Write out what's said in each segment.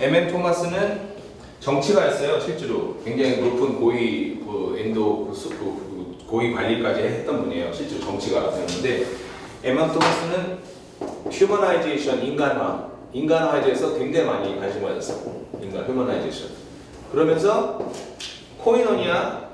M.M. 토마스는 정치가였어요. 실제로 굉장히 높은 고위 인도 고위 관리까지 했던 분이에요. 실제로 정치가 되는데 M.M. 토마스는 휴머나이제이션, 인간화에 대해서 굉장히 많이 관심을 가졌어요. 휴머나이제이션. 그러면서 코이노니아에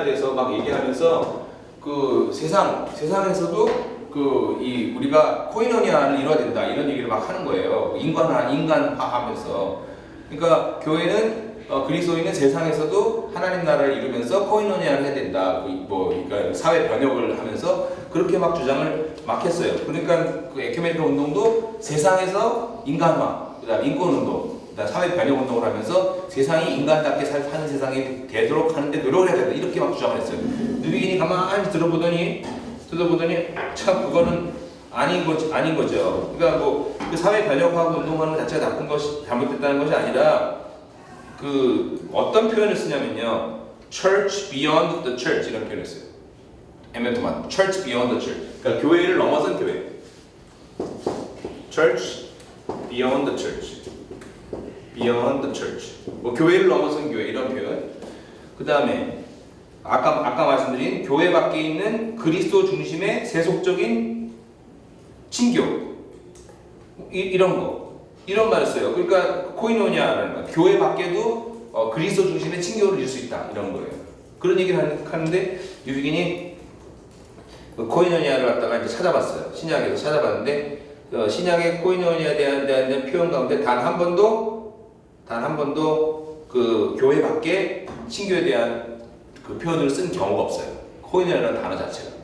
대해서 막 얘기하면서 그 세상에서도 우리가 코이노니아를 이뤄야 된다 이런 얘기를 막 하는 거예요. 인간화하면서. 그러니까 교회는 그리스도인은 세상에서도 하나님 나라를 이루면서 코이노니아를 해야 된다. 그러니까 사회 변혁을 하면서 그렇게 막 주장을 막 했어요. 그러니까 그 에큐메니컬 운동도 세상에서 인간화, 그다음 인권 운동, 그다음 사회 변혁 운동을 하면서 세상이 인간답게 사는 세상이 되도록 하는데 노력을 해야 된다. 이렇게 막 주장을 했어요. 뉴비긴이 가만히 들어보더니 참 그거는 아닌 거죠. 그러니까 그 사회 변혁하고 운동하는 것 자체가 나쁜 것이 잘못됐다는 것이 아니라 그 어떤 표현을 쓰냐면요, Church beyond the church 이런 표현을 써요. M.M. 토마스, Church beyond the church. 그러니까 교회를 넘어선 교회. Church beyond the church. Beyond the church. 뭐 교회를 넘어선 교회 이런 표현. 그 다음에 아까 말씀드린 교회 밖에 있는 그리스도 중심의 세속적인 친교 이런 말을 써요. 그러니까 코이노니아라는 거, 교회 밖에도 그리스도 중심의 친교를 이룰 수 있다 이런 거예요. 그런 얘기를 하는데 뉴비긴이 코이노니아를 갖다가 이제 찾아봤어요. 신약에서 찾아봤는데 신약의 코이노니아에 대한 표현 가운데 단 한 번도 그 교회 밖에 친교에 대한 그 표현을 쓴 경우가 없어요. 코이노니아라는 단어 자체가.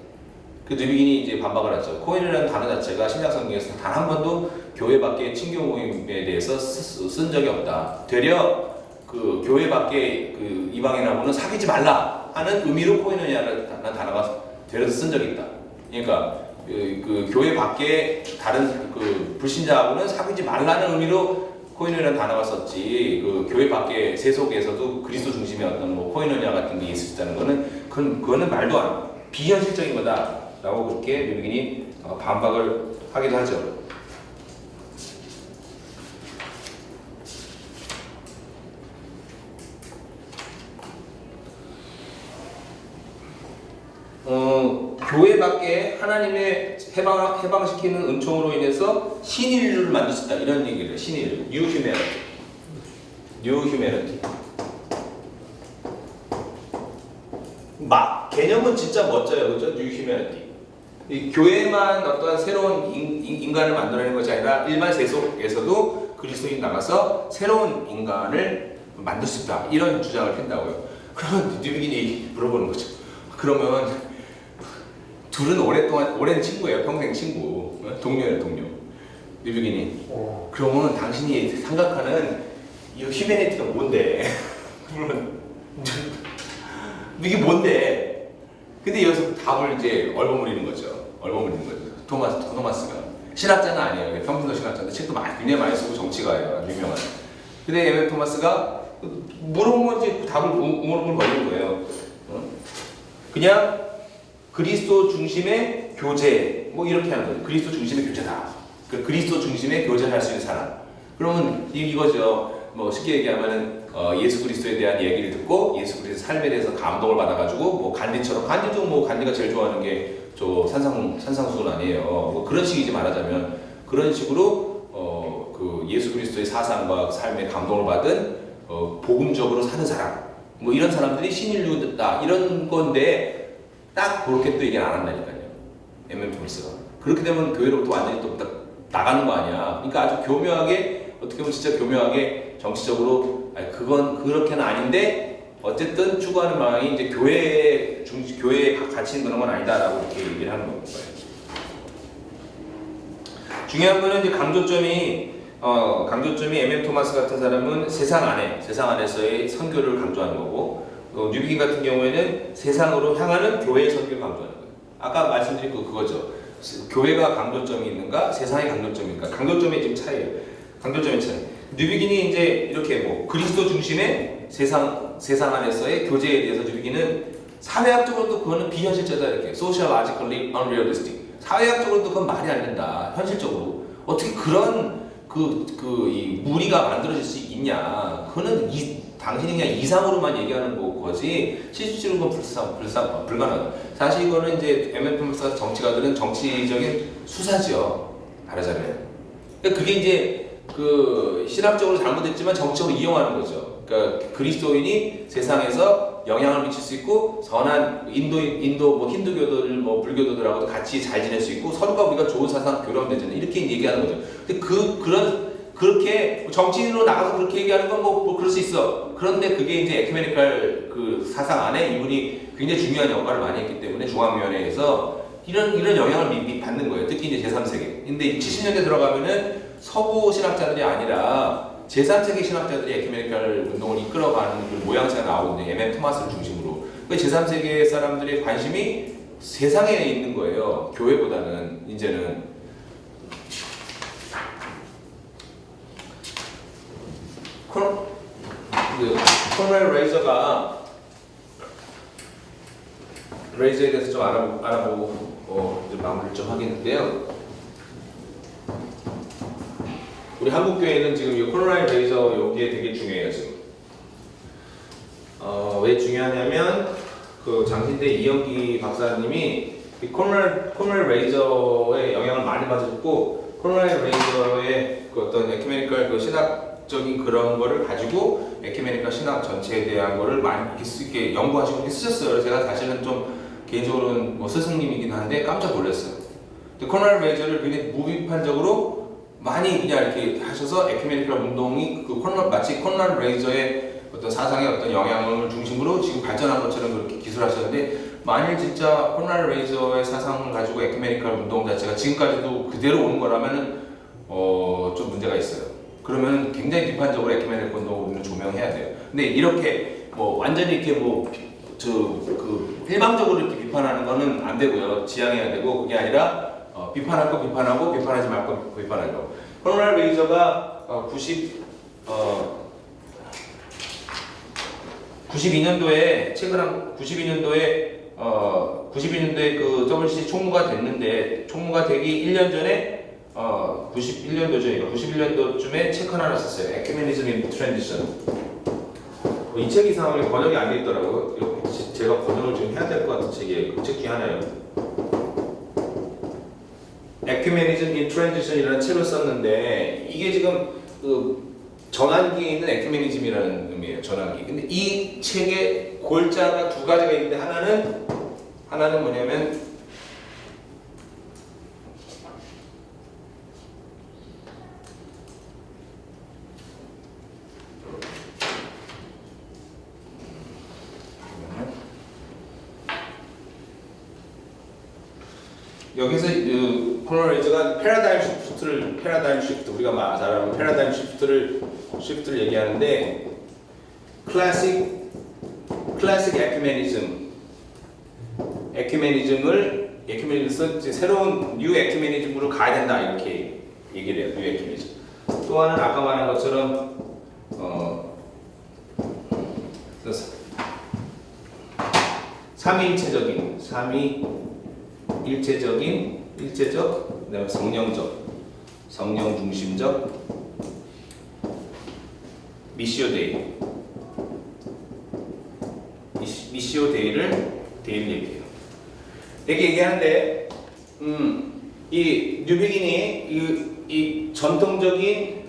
그 뉴비긴이 이제 반박을 하죠. 코이노니아라는 단어 자체가 신약 성경에서 단 한 번도 교회 밖에 친교 모임에 대해서 쓴 적이 없다. 되려 그 교회 밖에 그 이방인하고는 사귀지 말라 하는 의미로 코이노니아라는 단어가 되려서 쓴 적이 있다. 그러니까 그 교회 밖에 다른 그 불신자하고는 사귀지 말라는 의미로 코이노니아라는 단어가 썼지, 그 교회 밖에 세속에서도 그리스도 중심의 어떤 뭐 코이노니아 같은 게 있을 수 있다는 거는 그거는 말도 안 비현실적인 거다라고 그렇게 뉴비긴이 반박을 하기도 하죠. 교회 밖에 하나님의 해방시키는 은총으로 인해서 신인류를 만들 수 있다 이런 얘기를 해요. 신인류, New Humanity. 개념은 진짜 멋져요, 그렇죠? New Humanity. 이 교회만 어떤 새로운 인간을 만들어내는 것이 아니라 일반 세속에서도 그리스도인 나가서 새로운 인간을 만들 수 있다 이런 주장을 핀다고요. 그러면 뉴비긴이 물어보는 거죠. 그러면 둘은 오랜 친구예요. 평생 친구. 동료예요, 동료. 뉴비긴이. 그러면 당신이 생각하는 이 휴메니티가 뭔데? 물론 이게 뭔데? 근데 여기서 답을 이제 얼버무리는 거죠. 토마스가. 신학자는 아니에요. 평균도 신학자인데 책도 굉장히 많이 쓰고 정치가예요. 유명한. 근데 M.M. 토마스가 물어보면 이제 답을 우물우물 걸리는 거예요. 그냥 그리스도 중심의 교제, 뭐 이렇게 하는 거예요. 그리스도 중심의 교제다. 그리스도 중심의 교제를 할 수 있는 사람. 그러면 이거죠. 뭐 쉽게 얘기하면은 예수 그리스도에 대한 얘기를 듣고 예수 그리스도 삶에 대해서 감동을 받아가지고 뭐 간디가 제일 좋아하는 게 저 산상수훈 아니에요. 뭐 그런 식이지 말하자면 그런 식으로 그 예수 그리스도의 사상과 삶에 감동을 받은 복음적으로 사는 사람. 뭐 이런 사람들이 신인류다 이런 건데. 딱 그렇게 또 얘기는 안 한다니까요. M.M. 토마스가. 그렇게 되면 교회로부터 완전히 또 나가는 거 아니야. 그러니까 아주 교묘하게, 어떻게 보면 진짜 교묘하게 정치적으로, 그건 그렇게는 아닌데, 어쨌든 추구하는 방향이 이제 교회의 가치는 그런 건 아니다라고 이렇게 얘기를 하는 거예요. 중요한 거는 이제 강조점이 M.M. 토마스 같은 사람은 세상 안에서의 선교를 강조하는 거고, 뉴비긴 같은 경우에는 세상으로 향하는 교회의 선교를 강조하는 거예요. 아까 말씀드린 그거죠. 교회가 강조점이 있는가, 세상의 강조점이 있는가. 강조점의 지금 차이예요. 강조점의 차이. 뉴비긴이 이제 이렇게 뭐 그리스도 중심의 세상 안에서의 교제에 대해서 뉴비긴은 사회학적으로도 그거는 비현실적이다 이렇게 sociologically unrealistic. 사회학적으로도 그건 말이 안 된다. 현실적으로 어떻게 그런 이 무리가 만들어질 수 있냐? 그거는 당신이 그냥 이상으로만 얘기하는 거지 실질적으로 불가능하다. 사실 이거는 이제 MFM사 정치가들은 정치적인 수사죠. 말하자면. 그러니까 그게 이제 그 신학적으로 잘못됐지만 정치적으로 이용하는 거죠. 그러니까 그리스도인이 세상에서 영향을 미칠 수 있고 선한 인도 뭐 힌두교들 뭐 불교도들하고도 같이 잘 지낼 수 있고 서로가 우리가 좋은 사상 교류하면 되잖아요. 이렇게 얘기하는 거죠. 근데 그렇게 정치인으로 나가서 그렇게 얘기하는 건 뭐 그럴 수 있어. 그런데 그게 이제 에큐메니칼 그 사상 안에 이분이 굉장히 중요한 역할을 많이 했기 때문에 중앙위원회에서 이런 영향을 받는 거예요. 특히 이제 제3세계. 근데 70년대 들어가면은 서구 신학자들이 아니라 제3세계 신학자들이 에큐메니칼 운동을 이끌어가는 그 모양새가 나오는데 M.M. 토마스를 중심으로 그 제3세계 사람들의 관심이 세상에 있는 거예요. 교회보다는 이제는. 코널 레이저에 대해서 좀 알아보고 이제 마무리를 좀 하겠는데요. 우리 한국 교회는 지금 이 코널 레이저 여기에 되게 중요해요 지금. 왜 중요하냐면 그 장신대 이영기 박사님이 이 코널 레이저의 영향을 많이 받았고 코널 레이저의 그 어떤 에큐메니컬 그 신학적인 그런 거를 가지고 에큐메니컬 신학 전체에 대한 거를 많이 이렇게 연구하시고 이렇게 쓰셨어요. 그래서 제가 사실은 좀 개인적으로는 뭐 스승님이긴 한데 깜짝 놀랐어요. 근데 코널 레이저를 굉장히 무비판적으로 많이 그냥 이렇게 하셔서 에큐메니컬 운동이 마치 코널 레이저의 어떤 사상의 어떤 영향을 중심으로 지금 발전한 것처럼 그렇게 기술하셨는데 만일 진짜 코널 레이저의 사상을 가지고 에큐메니컬 운동 자체가 지금까지도 그대로 오는 거라면은 좀 문제가 있어요. 그러면 굉장히 비판적으로 에큐메니컬 운동을 우리는 조명해야 돼요. 근데 이렇게 뭐 완전히 이렇게 일방적으로 이렇게 비판하는 거는 안 되고요. 지양해야 되고 그게 아니라 비판할 거 비판하고 비판하지 말 거 비판하고. 코널 레이저가 92년도에 책을 92년도에 그 WCC 총무가 됐는데 총무가 되기 1년 전에 91년도쯤에 책 하나 썼어요. Ecumenism in Transition. 이 책 이상하면 번역이 안 돼 있더라고요. 제가 번역을 좀 해야 될 것 같은 책이에요. 그 책 중에 하나예요. Ecumenism in Transition이라는 책을 썼는데 이게 지금 그 전환기에 있는 에큐메니즘이라는 의미예요. 전환기. 근데 이 책에 골자가 두 가지가 있는데 하나는 뭐냐면 여기서 코널 레이저가 패러다임 시프트 우리가 잘 아는 패러다임 시프트를 얘기하는데 클래식 에큐메니즘을 새로운 뉴 에큐메니즘으로 가야 된다 이렇게 얘기를 해요. 뉴 에큐메니즘. 또 하나는 아까 말한 것처럼 일체적, 그다음에 성령 중심적, 미시오데이를 얘기해요. 이렇게 얘기하는데, 이 뉴비긴이 이 전통적인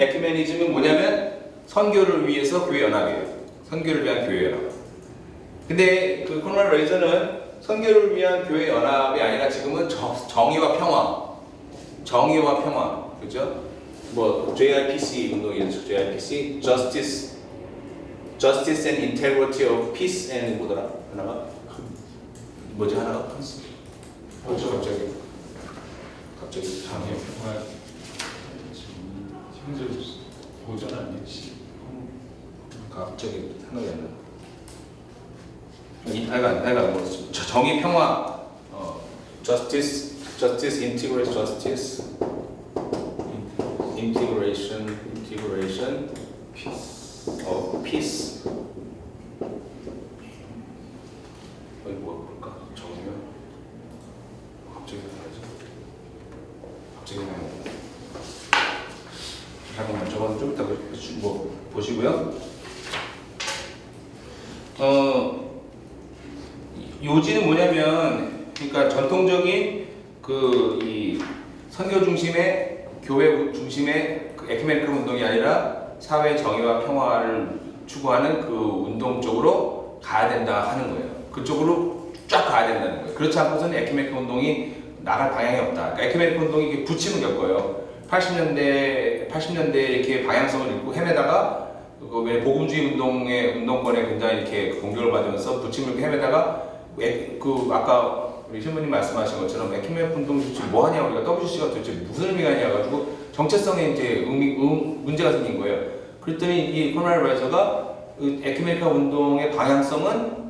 에큐메니즘은 뭐냐면 선교를 위해서 교회 연합이에요. 선교를 위한 교회 연합. 근데 그 코널 레이저는 선교를 위한 교회 연합이 아니라 지금은 정의와 평화, 그죠? 뭐 JRPC 운동이죠. JRPC, Justice and Integrity of Peace and 뭐더라? 하나가 갑자기 장애 평화 형제 보전 아니에요? 갑자기 생각이 안 나. 하여간 정의 평화, justice, integration, peace. 어이 뭐 볼까? 적으면 갑자기 요지는 뭐냐면, 그러니까 전통적인 이 선교 중심의 교회 중심의 그 에큐메니컬 운동이 아니라 사회 정의와 평화를 추구하는 그 운동 쪽으로 가야 된다 하는 거예요. 그쪽으로 쫙 가야 된다는 거예요. 그렇지 않고서는 에큐메니컬 운동이 나갈 방향이 없다. 그러니까 에큐메니컬 운동이 이게 부침을 겪어요. 80년대 이렇게 방향성을 잃고 헤매다가 왜 복음주의 운동의 운동권에 굉장히 이렇게 공격을 받으면서 부침을 헤매다가 아까 우리 신부님 말씀하신 것처럼 에큐메니컬 운동 도대체 뭐 하냐, 우리가 WCC가 도대체 무슨 의미가 있냐 가지고 정체성에 이제 문제가 생긴 거예요. 그랬더니 이 코널 라이저가 에큐메니컬 운동의 방향성은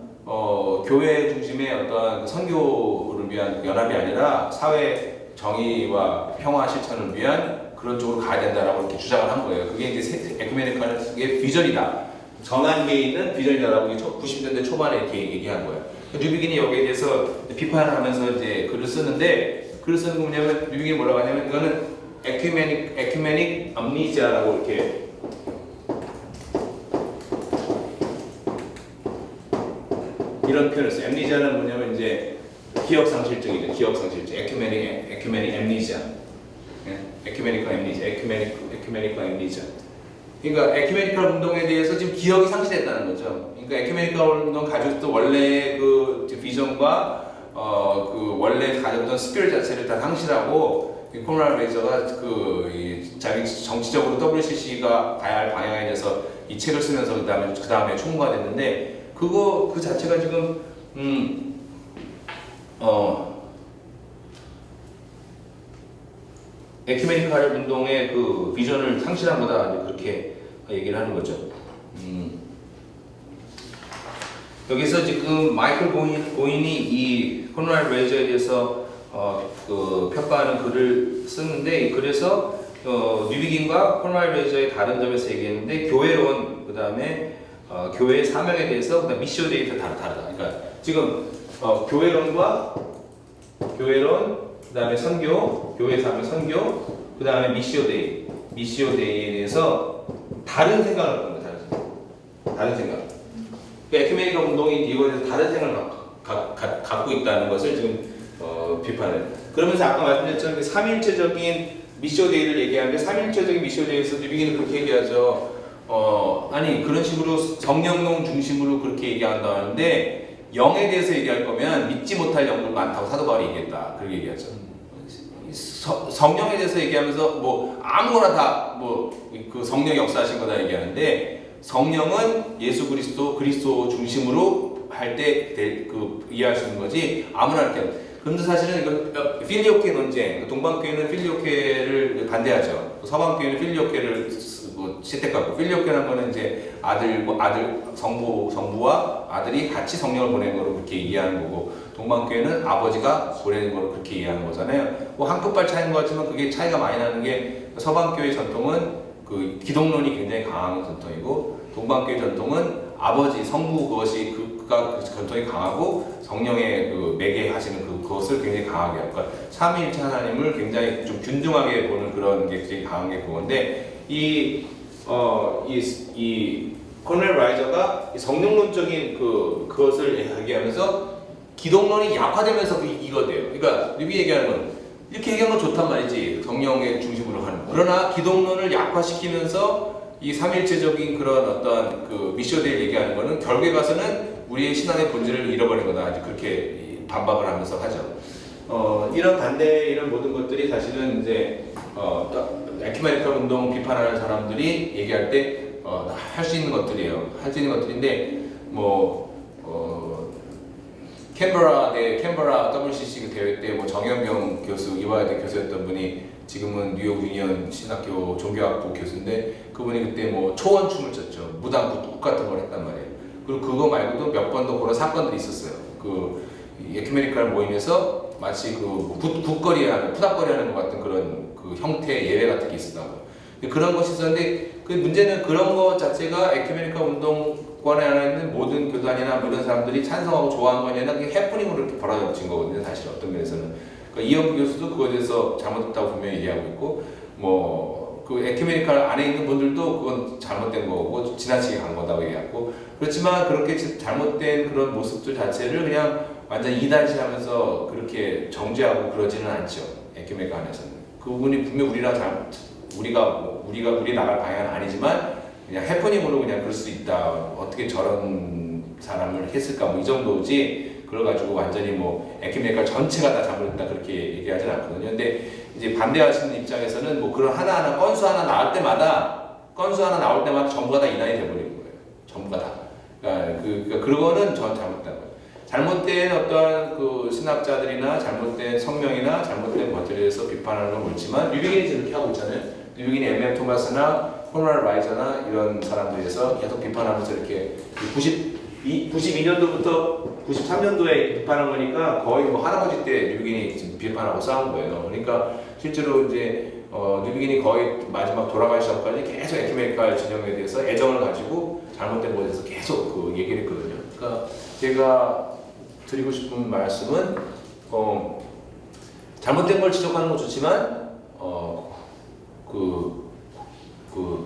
교회 중심의 어떤 선교를 위한 연합이 아니라 사회 정의와 평화 실천을 위한 그런 쪽으로 가야 된다라고 이렇게 주장을 한 거예요. 그게 이제 에큐메니컬의 비전이다. 전환기에 있는 비전이다라고 90년대 초반에 이렇게 얘기한 거예요. 뉴비긴이 여기에 대해서 비판을 하면서 이제 글을 쓰는데, 글을 쓰는 거 뭐냐면, 뉴비긴이 뭐라고 하냐면, 이거는 에큐메닉 암니지아라고 이렇게 이런 표현을 써요. 암니지아는 뭐냐면 이제 기억상실증이죠. 기억상실증. 에큐메닉 암니지아. 에큐메니컬 암니지아. 에큐메니컬 암니지아. 그러니까 에큐메니컬 운동에 대해서 지금 기억이 상실했다는 거죠. 그러니까 에큐메니컬 운동 가졌던 원래 그 비전과 그 원래 가졌던 스피릿 자체를 다 상실하고, 코널 레이저가 자기 정치적으로 WCC가 가야 할 방향에 대해서 이 책을 쓰면서 그 다음에 총무가 됐는데, 그 자체가 지금 에큐메니컬 운동의 그 비전을 상실한 거다, 그렇게 얘기를 하는 거죠. 여기서 지금 마이클 고인이 이 코널 레이저에 대해서 그 평가하는 글을 쓰는데, 그래서 뉴비긴과 코널 레이저의 다른 점에서 얘기했는데, 교회론, 그 다음에 교회의 사명에 대해서, 그다음 미시오 데이터 다르다. 그러니까 지금 교회론, 그다음에 선교, 교회 사명 선교, 그다음에 미시오 데이에 대해서 다른 생각을 갖는 거예요. 다른 생각. 그러니까 에큐메니컬 운동이 이거에 대해서 다른 생각을 갖고 있다는 것을 지금 비판을. 그러면서 아까 말씀드렸던 그 삼일체적인 미시오 데이를 얘기하는데, 삼일체적인 미시오 데이에서 뉴비긴은 그렇게 얘기하죠. 아니 그런 식으로 성령론 중심으로 그렇게 얘기한다 하는데, 영에 대해서 얘기할 거면 믿지 못할 영들 많다고 사도 바울이 얘기했다. 그렇게 얘기하죠. 성령에 대해서 얘기하면서 뭐 아무거나 다 뭐 그 성령 역사하신 거다 얘기하는데, 성령은 예수 그리스도 중심으로 할 때 이해할 수 있는 거지 아무나 할 때. 그런데 사실은 이거 필리오케 논쟁, 동방교회는 필리오케를 반대하죠. 서방교회는 필리오케를 채택하고, 필리오케라는 거는 이제 아들 성부와 아들이 같이 성령을 보내는 거로 그렇게 이해하는 거고, 동방교회는 아버지가 보내는 거로 그렇게 이해하는 거잖아요. 뭐 한 끝발 차이인 것 같지만 그게 차이가 많이 나는 게, 서방교회 전통은 그 기독론이 굉장히 강한 전통이고, 동방교회 전통은 아버지 성부 그것이 그 전통이 강하고, 성령의 그 매개하시는 그것을 굉장히 강하게 하고, 그러니까 삼위일체 하나님을 굉장히 좀 균등하게 보는 그런 게 굉장히 강한 게 그건데, 이 코널 라이저가 성령론적인 그것을 얘기하면서 기독론이 약화되면서 이거 돼요. 그러니까 뉴비 얘기하는 건 이렇게 얘기하는 건 좋단 말이지, 성령의 중심으로 하는 거. 그러나 기독론을 약화시키면서 이 삼일체적인 그런 어떤 그 미시오데이를 얘기하는 거는 결국에 가서는 우리의 신앙의 본질을 잃어버린 거다, 이제 그렇게 반박을 하면서 하죠. 이런 반대, 이런 모든 것들이 사실은 이제 에큐메니컬 운동 비판하는 사람들이 얘기할 때 할 수 있는 것들이에요. 할 수 있는 것들인데, 캔버라 WCC 대회 때 뭐 정현경 교수, 이화여대 교수였던 분이 지금은 뉴욕 유니언 신학교 종교학부 교수인데, 그분이 그때 뭐 초원춤을 췄죠. 무당국 같은 걸 했단 말이에요. 그리고 그거 말고도 몇 번 더 그런 사건들이 있었어요. 그 에큐메니컬 모임에서 마치 푸닥거리 하는 것 같은 그런 그 형태의 예배 같은 게 있었다고. 그런 것이 있었는데, 그 문제는 그런 것 자체가 에큐메니컬 운동권에 안에 있는 모든 교단이나 모든 사람들이 찬성하고 좋아하는 거 아니라 그게 해프닝으로 이렇게 벌어진 거거든요. 사실 어떤 면에서는. 그러니까 이현부 교수도 그거에 대해서 잘못했다고 분명히 얘기하고 있고, 그 에큐메니컬 안에 있는 분들도 그건 잘못된 거고 지나치게 간 거다고 얘기하고 그렇지만 그렇게 잘못된 그런 모습들 자체를 그냥 완전 이단시하면서 그렇게 정죄하고 그러지는 않죠. 에큐메니컬 안에서는 그 부분이 분명 우리 나갈 방향은 아니지만 그냥 해프닝으로 그냥 그럴 수 있다. 어떻게 저런 사람을 했을까 뭐 이 정도지. 그걸 가지고 완전히 뭐 에큐메니컬 전체가 다 잘못했다 그렇게 얘기하지는 않거든요. 근데 이제 반대하시는 입장에서는 뭐 그런 하나하나 건수 하나 나올 때마다 전부가 다 이단이 돼버리는 거예요. 전부가 다. 그러니까 그거는 전 잘못된 거예요. 잘못된 어떤 그 신학자들이나 잘못된 성명이나 잘못된 것들에 대해서 비판하는 건 옳지만 뉴비긴이 이렇게 하고 있잖아요. 뉴비긴이 M.M. 토마스나 호널 라이저나 이런 사람들에 대해서 계속 비판하면서 이렇게 92년도부터 93년도에 비판한 거니까 거의 뭐 할아버지 때 뉴비긴이 지금 비판하고 싸운 거예요. 그러니까 실제로 이제 뉴비긴이 거의 마지막 돌아가기 전까지 계속 에큐메니컬 진영에 대해서 애정을 가지고 잘못된 것에 대해서 계속 그 얘기를 했거든요. 그러니까 제가 드리고 싶은 말씀은 잘못된 걸 지적하는 건 좋지만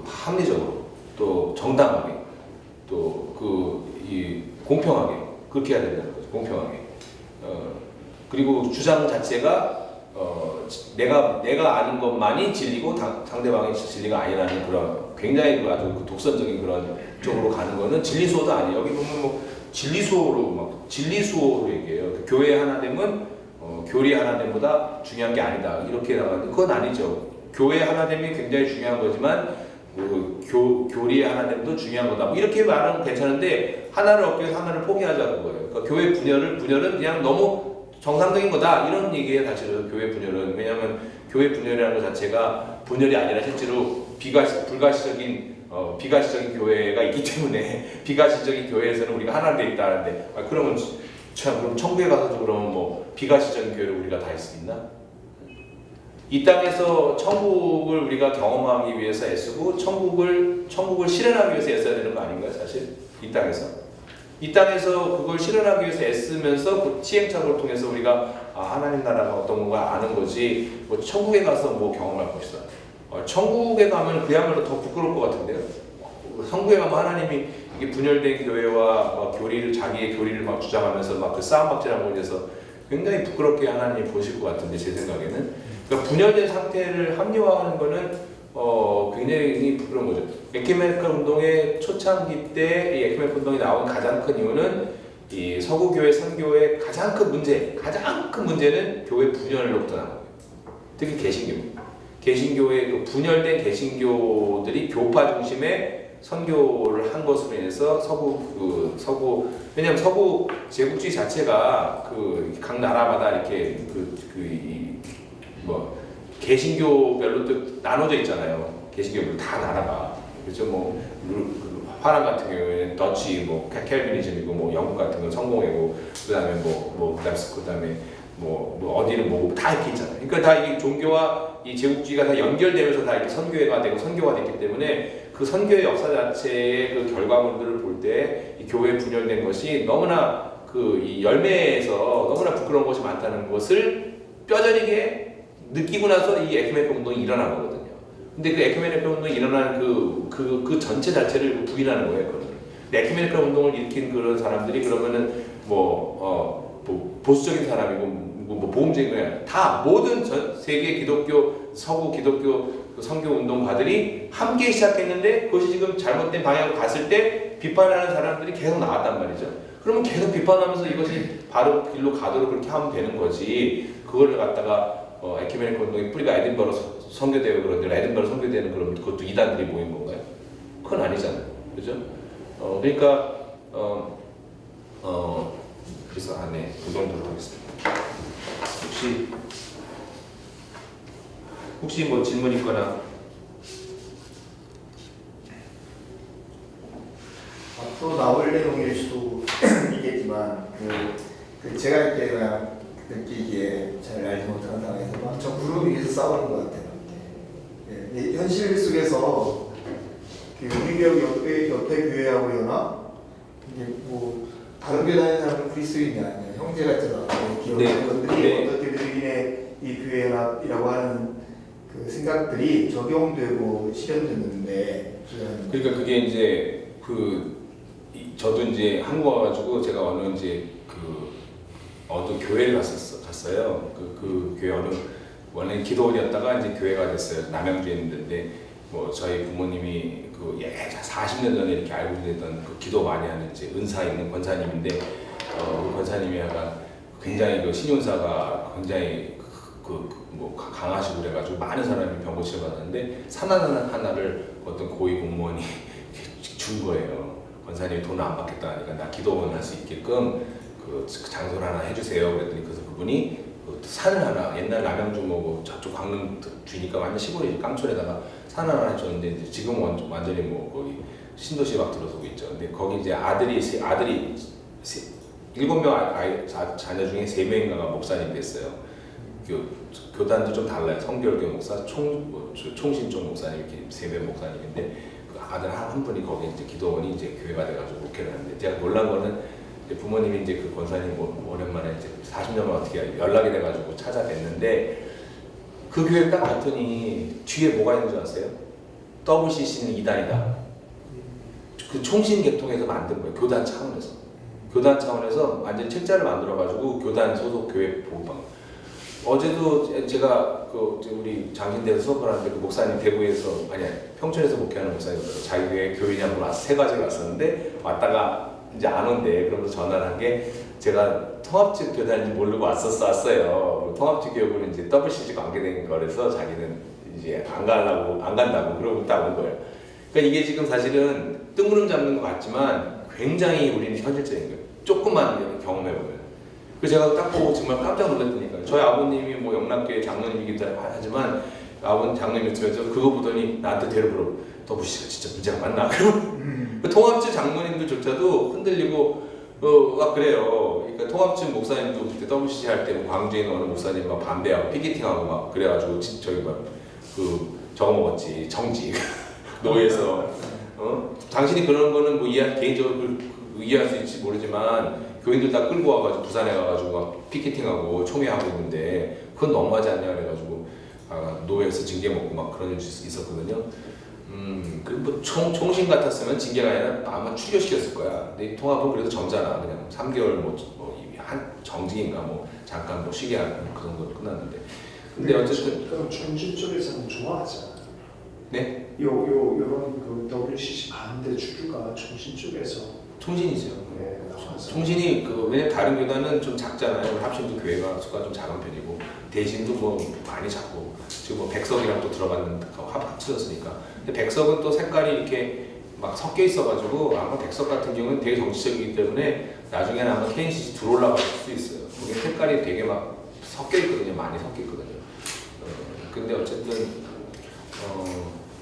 합리적으로 또 정당하게 또 공평하게 그렇게 해야 된다는 거죠. 공평하게. 그리고 주장 자체가 내가 아는 것만이 진리고 상대방의 진리가 아니라는 그런 굉장히 아주 독선적인 그런 쪽으로 가는 거는 진리수호도 아니에요. 여기 보면 뭐 진리수호로 얘기해요. 교회 하나됨은 교리 하나됨보다 중요한 게 아니다. 이렇게 나가는데 그건 아니죠. 교회 하나됨이 굉장히 중요한 거지만 교리의 하나됨도 중요한 거다. 뭐 이렇게 말하면 괜찮은데 하나를 얻기 위해서 하나를 포기하자는 거예요. 그러니까 교회 분열은 그냥 너무 정상적인 거다. 이런 얘기예요. 사실은 교회 분열은. 왜냐하면 교회 분열이라는 것 자체가 분열이 아니라 실제로 비가시적인 교회가 있기 때문에 비가시적인 교회에서는 우리가 하나 돼 있다는데 그러면 그럼 천국에 가서도 그러면 뭐 비가시적인 교회를 우리가 다 할 수 있나? 이 땅에서 천국을 우리가 경험하기 위해서 애쓰고 천국을 실현하기 위해서 애써야 되는 거 아닌가요, 사실? 이 땅에서 그걸 실현하기 위해서 애쓰면서 그 시행착오를 통해서 우리가 하나님 나라가 어떤 건가 아는 거지. 뭐 천국에 가서 뭐 경험할 것이다. 천국에 가면 그야말로 더 부끄러울 것 같은데요. 천국에 가면 하나님이 이게 분열된 교회와 자기의 교리를 막 주장하면서 막 그 싸움박질한 거에 대해서 굉장히 부끄럽게 하나님이 보실 것 같은데 제 생각에는. 그러니까 분열된 상태를 합리화하는 거는 굉장히 부끄러운 거죠. 에큐메니컬 운동의 초창기 때 이 에큐메니컬 운동이 나온 가장 큰 이유는 이 서구 교회, 선교의 가장 큰 문제는 교회 분열로부터 나온 거예요. 특히 개신교의 그 분열된 개신교들이 교파 중심의 선교를 한 것으로 인해서 왜냐하면 서구 제국주의 자체가 각 나라마다 이렇게 개신교별로 또 나눠져 있잖아요. 개신교별로 다 나라가. 그렇죠. 화랑 같은 경우에는 더치, 캘비니즘이고, 영국 같은 건 성공회고, 그다음에 그다음에 어디는 다 이렇게 있잖아요. 그러니까 다 이 종교와 이 제국주의가 다 연결되면서 다 이렇게 선교회가 되고 선교가 됐기 때문에 그 선교의 역사 자체의 그 결과물들을 볼 때 이 교회 분열된 것이 너무나 이 열매에서 너무나 부끄러운 것이 많다는 것을 뼈저리게 느끼고 나서 이 에큐메니컬 운동이 일어난 거거든요. 근데 그 에큐메니컬 운동이 일어난 그 전체 자체를 부인하는 거예요. 근데 에큐메니컬 운동을 일으킨 그런 사람들이 그러면은 보수적인 사람이고 보험적인 거야. 다 모든 전 세계 서구 기독교 선교 운동가들이 함께 시작했는데 그것이 지금 잘못된 방향으로 갔을 때 비판하는 사람들이 계속 나왔단 말이죠. 그러면 계속 비판하면서 이것이 바로 길로 가도록 그렇게 하면 되는 거지. 그거를 갖다가 에큐메니컬 운동의 뿌리가 에딘버러 선교대회 그런데 에딘버러 선교대회는 그럼 그것도 이단들이 모인 건가요? 그건 아니잖아요. 그죠? 그러니까 그래서 그 정도로 하겠습니다. 혹시 뭐 질문 있거나 앞으로 나올 내용일 수도 있겠지만 제가 그때가 느끼기에 잘 알지 못하는 상황에서 저 그룹이 계속 싸우는 것 같아요. 예, 현실 속에서 우리교회 옆에 교회하고 연합 이게 다른 교회 다니는 사람은 그리스도인이 아니에요. 형제 같잖아. 기업의 것들이 어떻게 뉴비긴의 이 교회 연합이라고 하는 그 생각들이 적용되고 실현됐는데 그러니까 그게 이제 저도 이제 한국 와가지고 제가 어느 이제 어느 교회를 갔어요. 그 교회 원래 기도원이었다가 이제 교회가 됐어요. 남양주에 있는데 뭐 저희 부모님이 40년 전에 이렇게 알고 지냈던 기도 많이 하는 이제 은사 있는 권사님인데 그 권사님이 약간 굉장히 신용사가 굉장히 뭐 강하시고 그래가지고 많은 사람이 병고 치료받았는데 산 하나를 어떤 고위 공무원이 준 거예요. 권사님이 돈을 안 받겠다 하니까 나 기도원 할 수 있게끔 장소를 하나 해주세요. 그랬더니 그분이 산을 하나, 옛날 남양주 뭐 저쪽 강릉 주니까 완전 시골이 깡촌에다가 산 하나 해줬는데 이제 지금 완전히 뭐 거기 신도시 막 들어서고 있죠. 근데 거기 이제 아들이 7명 자녀 중에 3명인가가 목사님 됐어요. 교단도 좀 달라요. 성결교 목사, 총신종 목사님 이렇게 3명 목사님인데 그 아들 한 분이 거기 이제 기도원이 이제 교회가 돼가지고 목회를 하는데 제가 놀란 거는 부모님이 이제 그 권사님 오랜만에 이제 40년 만에 어떻게 연락이 돼가지고 찾아뵀는데 그 교회 딱 갔더니 뒤에 뭐가 있는 줄 아세요? WCC는 이단이다. 그 총신개통에서 만든 거예요. 교단 차원에서 완전 책자를 만들어가지고 교단 소속 교회 보호방. 어제도 제가 우리 장신대에서 수업을 하는데 그 목사님 대구에서 평촌에서 목회하는 목사님이더라고요. 자기 교회에 한번 와서 3가지를 왔었는데 왔다가 이제 안 온대. 그러면서 전화를 한 게 제가 통합직 교단인지 모르고 왔어요. 통합직 교육은 이제 WCG 관계된 거라서 자기는 이제 안 간다고 그러고 딱 온 거예요. 그러니까 이게 지금 사실은 뜬구름 잡는 것 같지만 굉장히 우리는 현실적인 거예요. 조금만 경험해보면. 그래서 제가 딱 보고 정말 깜짝 놀랐다니까요. 저희 아버님이 뭐 영락교회 장로님이기도 하지만 장로님이었으면서 그거 보더니 나한테 데려보러 WCG가 진짜 문제가 많나? 그 통합직 장로님들조차도 흔들리고 막 그래요. 그러니까 통합직 목사님도 그때 WCG 할 때 광주에 있는 어느 목사님 막 반대하고 피켓팅하고 막 그래가지고 저기 막 저거 먹었지 정직 노예에서 당신이 그런 거는 뭐 개인적으로 이해할 수 있을지 모르지만 교인들 다 끌고 와가지고 부산에 가가지고 막 피켓팅하고 총회하고 있는데 그건 너무하지 않냐 그래가지고 노예에서 징계 먹고 막 그런 일이 있었거든요. 뭐 총신 같았으면 징계가 아니라 아마 추겨시켰을 거야. 근데 통합은 그래도 점잖아. 그냥 3개월 한 정직인가 뭐 잠깐 뭐 쉬게 하고 그 정도로 끝났는데. 근데 어쨌든 그럼 총신 쪽에서는 좋아하잖아. 네? 요런 WCC 반대 주주가 총신 쪽에서 총신이죠. 네, 나와서. 총신이 왜냐면 다른 교단은 좀 작잖아요. 합심도 교회가 수가 좀 작은 편이고 대신도 뭐 많이 작고 지금 뭐 백석이랑 또 들어갔는 합쳐졌으니까. 근데 백석은 또 색깔이 이렇게 막 섞여 있어가지고 아마 백석 같은 경우는 되게 정치적이기 때문에 나중에는 아마 KNCC 들어올라갈 수도 있어요. 그게 색깔이 되게 막 섞여 있거든요. 많이 섞여 있거든요. 근데 어쨌든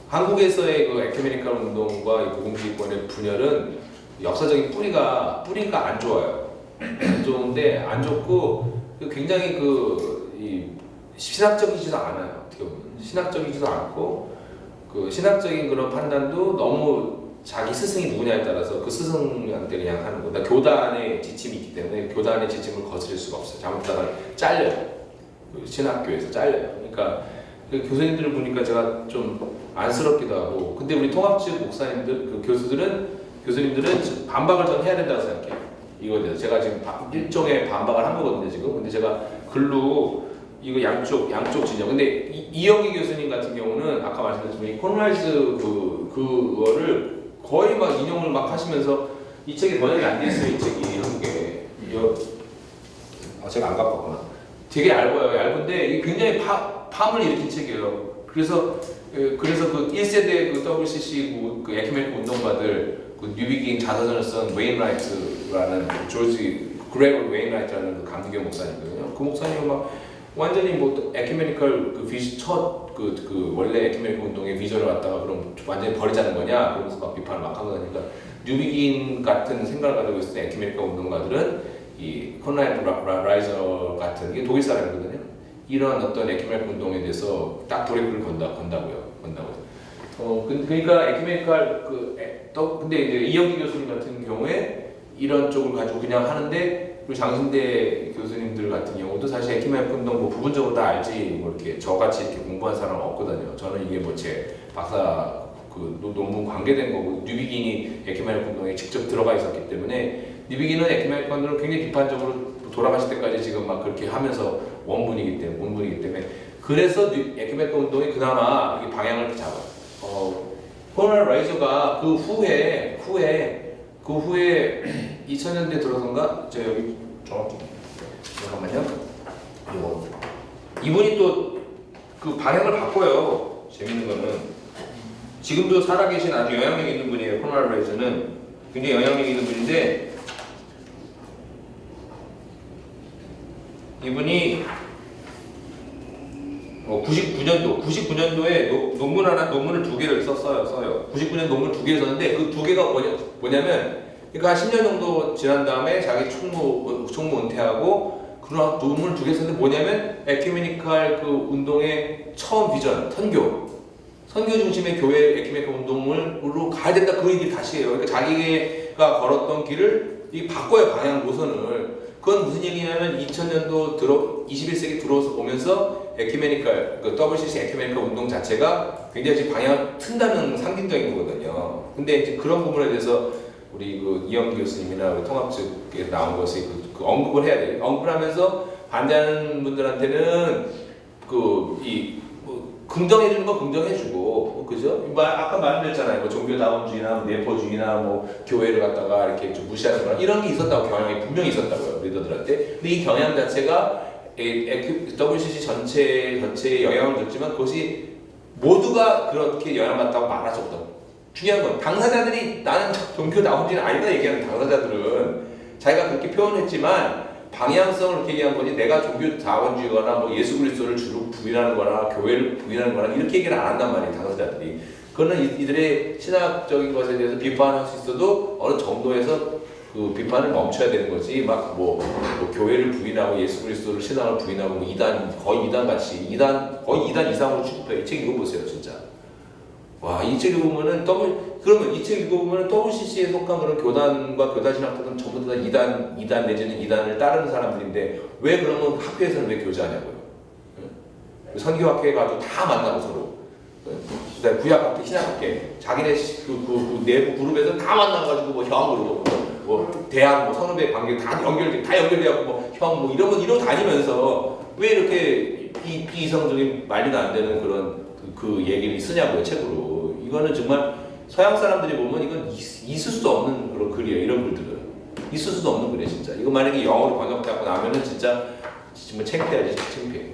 한국에서의 그 에큐메니컬 운동과 이 복음주의권의 분열은 역사적인 뿌리가 안 좋아요. 안 좋은데 안 좋고 굉장히 신학적이지도 않아요. 어떻게 보면 신학적이지도 않고 신학적인 그런 판단도 너무 자기 스승이 누구냐에 따라서 그 스승한테 그냥 하는 거. 그러니까 교단의 지침이 있기 때문에 교단의 지침을 거스릴 수가 없어요. 잘못하면 잘려요. 신학교에서 잘려요. 그러니까 교수님들을 보니까 제가 좀 안쓰럽기도 하고. 근데 우리 통합직 목사님들, 교수님들은 반박을 전 해야 된다고 생각해요. 이거에 대해서 제가 지금 일종의 반박을 한 거거든요 지금. 근데 제가 글로 이거 양쪽 진영. 근데 이영기 교수님 같은 경우는 아까 말씀드렸지만 콘라이즈 그거를 거의 막 인용을 막 하시면서 이 책이 번역이 안 돼 있어요. 이 책이 한국에. 제가 안 갖고 왔구나. 되게 얇아요. 얇은데 이게 굉장히 파문을 일으킨 책이에요. 그래서 그 1세대 그 WCC 그 에큐메니컬 운동가들 그 뉴비긴 자서전을 쓴 웨인라이트라는 조지 그레거 웨인라이트라는 그 감리교 목사님이거든요. 그 목사님은 막 완전히 뭐 에큐메니컬 원래 에큐메니컬 운동의 비전을 갖다가 그럼 완전히 버리자는 거냐 그러면서 막 비판을 막 하고 다니까 뉴비긴 같은 생각을 가지고 있을 때 에큐메니컬 운동가들은 이 콘라드 라이저 같은 게 독일 사람이거든요. 이런 어떤 에큐메니컬 운동에 대해서 딱 브레이크를 건다고요. 그러니까 에큐메니컬 근데 이제 이영기 교수님 같은 경우에 이런 쪽을 가지고 그냥 하는데 우리 장신대 교수님들 같은 경우도 사실 에큐메니컬 운동 뭐 부분적으로 다 알지 뭐 이렇게 저같이 이렇게 공부한 사람은 없거든요. 저는 이게 뭐 제 박사 그 논문 관계된 거고 뉴비긴이 에큐메니컬 운동에 직접 들어가 있었기 때문에 뉴비긴은 에큐메니컬 운동을 굉장히 비판적으로 돌아가실 때까지 지금 막 그렇게 하면서 원문이기 때문에 그래서 에큐메니컬 운동이 그나마 이게 방향을 이렇게 잡아요. 코로나 라이저가 그 후에 2000년대 들어선가 제가 여기 정확히 잠깐만요. 이분이 또 그 방향을 바꿔요. 재밌는 거는 지금도 살아계신 아주 영향력 있는 분이에요. 코로나 라이저는 굉장히 영향력 있는 분인데 이분이 99년도에 논문을 2개를 써요. 99년 논문 2개를 썼는데 그 2개가 뭐냐면 그러니까 한 10년 정도 지난 다음에 자기 총무 은퇴하고 그런 논문을 2개 썼는데 뭐냐면 에큐메니컬 그 운동의 처음 비전, 선교 중심의 교회 에큐메니컬 운동으로 가야 된다 그 얘기를 다시 해요. 그러니까 자기가 걸었던 길을 바꿔요, 방향 노선을. 그건 무슨 얘기냐면 2000년도 21세기 들어서 보면서 에큐메니컬, 그 WCC 에큐메니컬 운동 자체가 굉장히 지금 방향을 튼다는 상징적인 거거든요. 근데 이제 그런 부분에 대해서 우리 그 이영 교수님이나 우리 통합 측에 나온 것이 그 언급을 해야 돼요. 언급을 하면서 반대하는 분들한테는 긍정해주는 건 긍정해주고, 그죠? 아까 말씀드렸잖아요. 뭐 종교다원주의나 뭐 내포주의나 뭐 교회를 갖다가 이렇게 좀 무시하는 거나 이런 게 있었다고, 경향이 분명히 있었다고요, 리더들한테. 근데 이 경향 자체가 WCC 전체에 영향을 줬지만 그것이 모두가 그렇게 영향받다고 말할 수 없다. 중요한 건 당사자들이 나는 종교다원주의는 아니다 얘기하는 당사자들은 자기가 그렇게 표현했지만 방향성을 이렇게 얘기한 거지 내가 종교다원주의거나 뭐 예수 그리스도를 주로 부인하는 거나 교회를 부인하는 거나 이렇게 얘기를 안 한단 말이에요, 당사자들이. 그거는 이들의 신학적인 것에 대해서 비판할 수 있어도 어느 정도에서 그 비판을 멈춰야 되는 거지. 뭐 교회를 부인하고 예수 그리스도를 신앙을 부인하고 뭐 거의 이단 같이 거의 2단 이상으로 취급해요. 이 책 읽어보세요, 진짜. 와, 이 책 읽어보면은 그러면 이 책 읽어보면은 WCC에 속한 그런 교단과 교단 신학들은 전부 다 2단 내지는 2단을 따르는 사람들인데 왜 그러면 학회에서는 왜 교제하냐고요? 선교학회 가도 다 만나고 서로. 그다음에 구약학회, 신학학회, 자기네 그 내부 그룹에서 다 만나가지고 뭐 형으로 뭐 대학 뭐 선후배 관계 다 연결돼갖고 뭐 형 뭐 이러고 다니면서 왜 이렇게 비이성적인 말리도 안 되는 그런 그 얘기를 쓰냐고요, 책으로. 이거는 정말 서양 사람들이 보면 이건 있을 수도 없는 그런 글이에요. 이런 글들은 있을 수도 없는 글이에요, 진짜. 이거 만약에 영어로 번역되고 나면은 진짜 정말 창피하지, 창피해.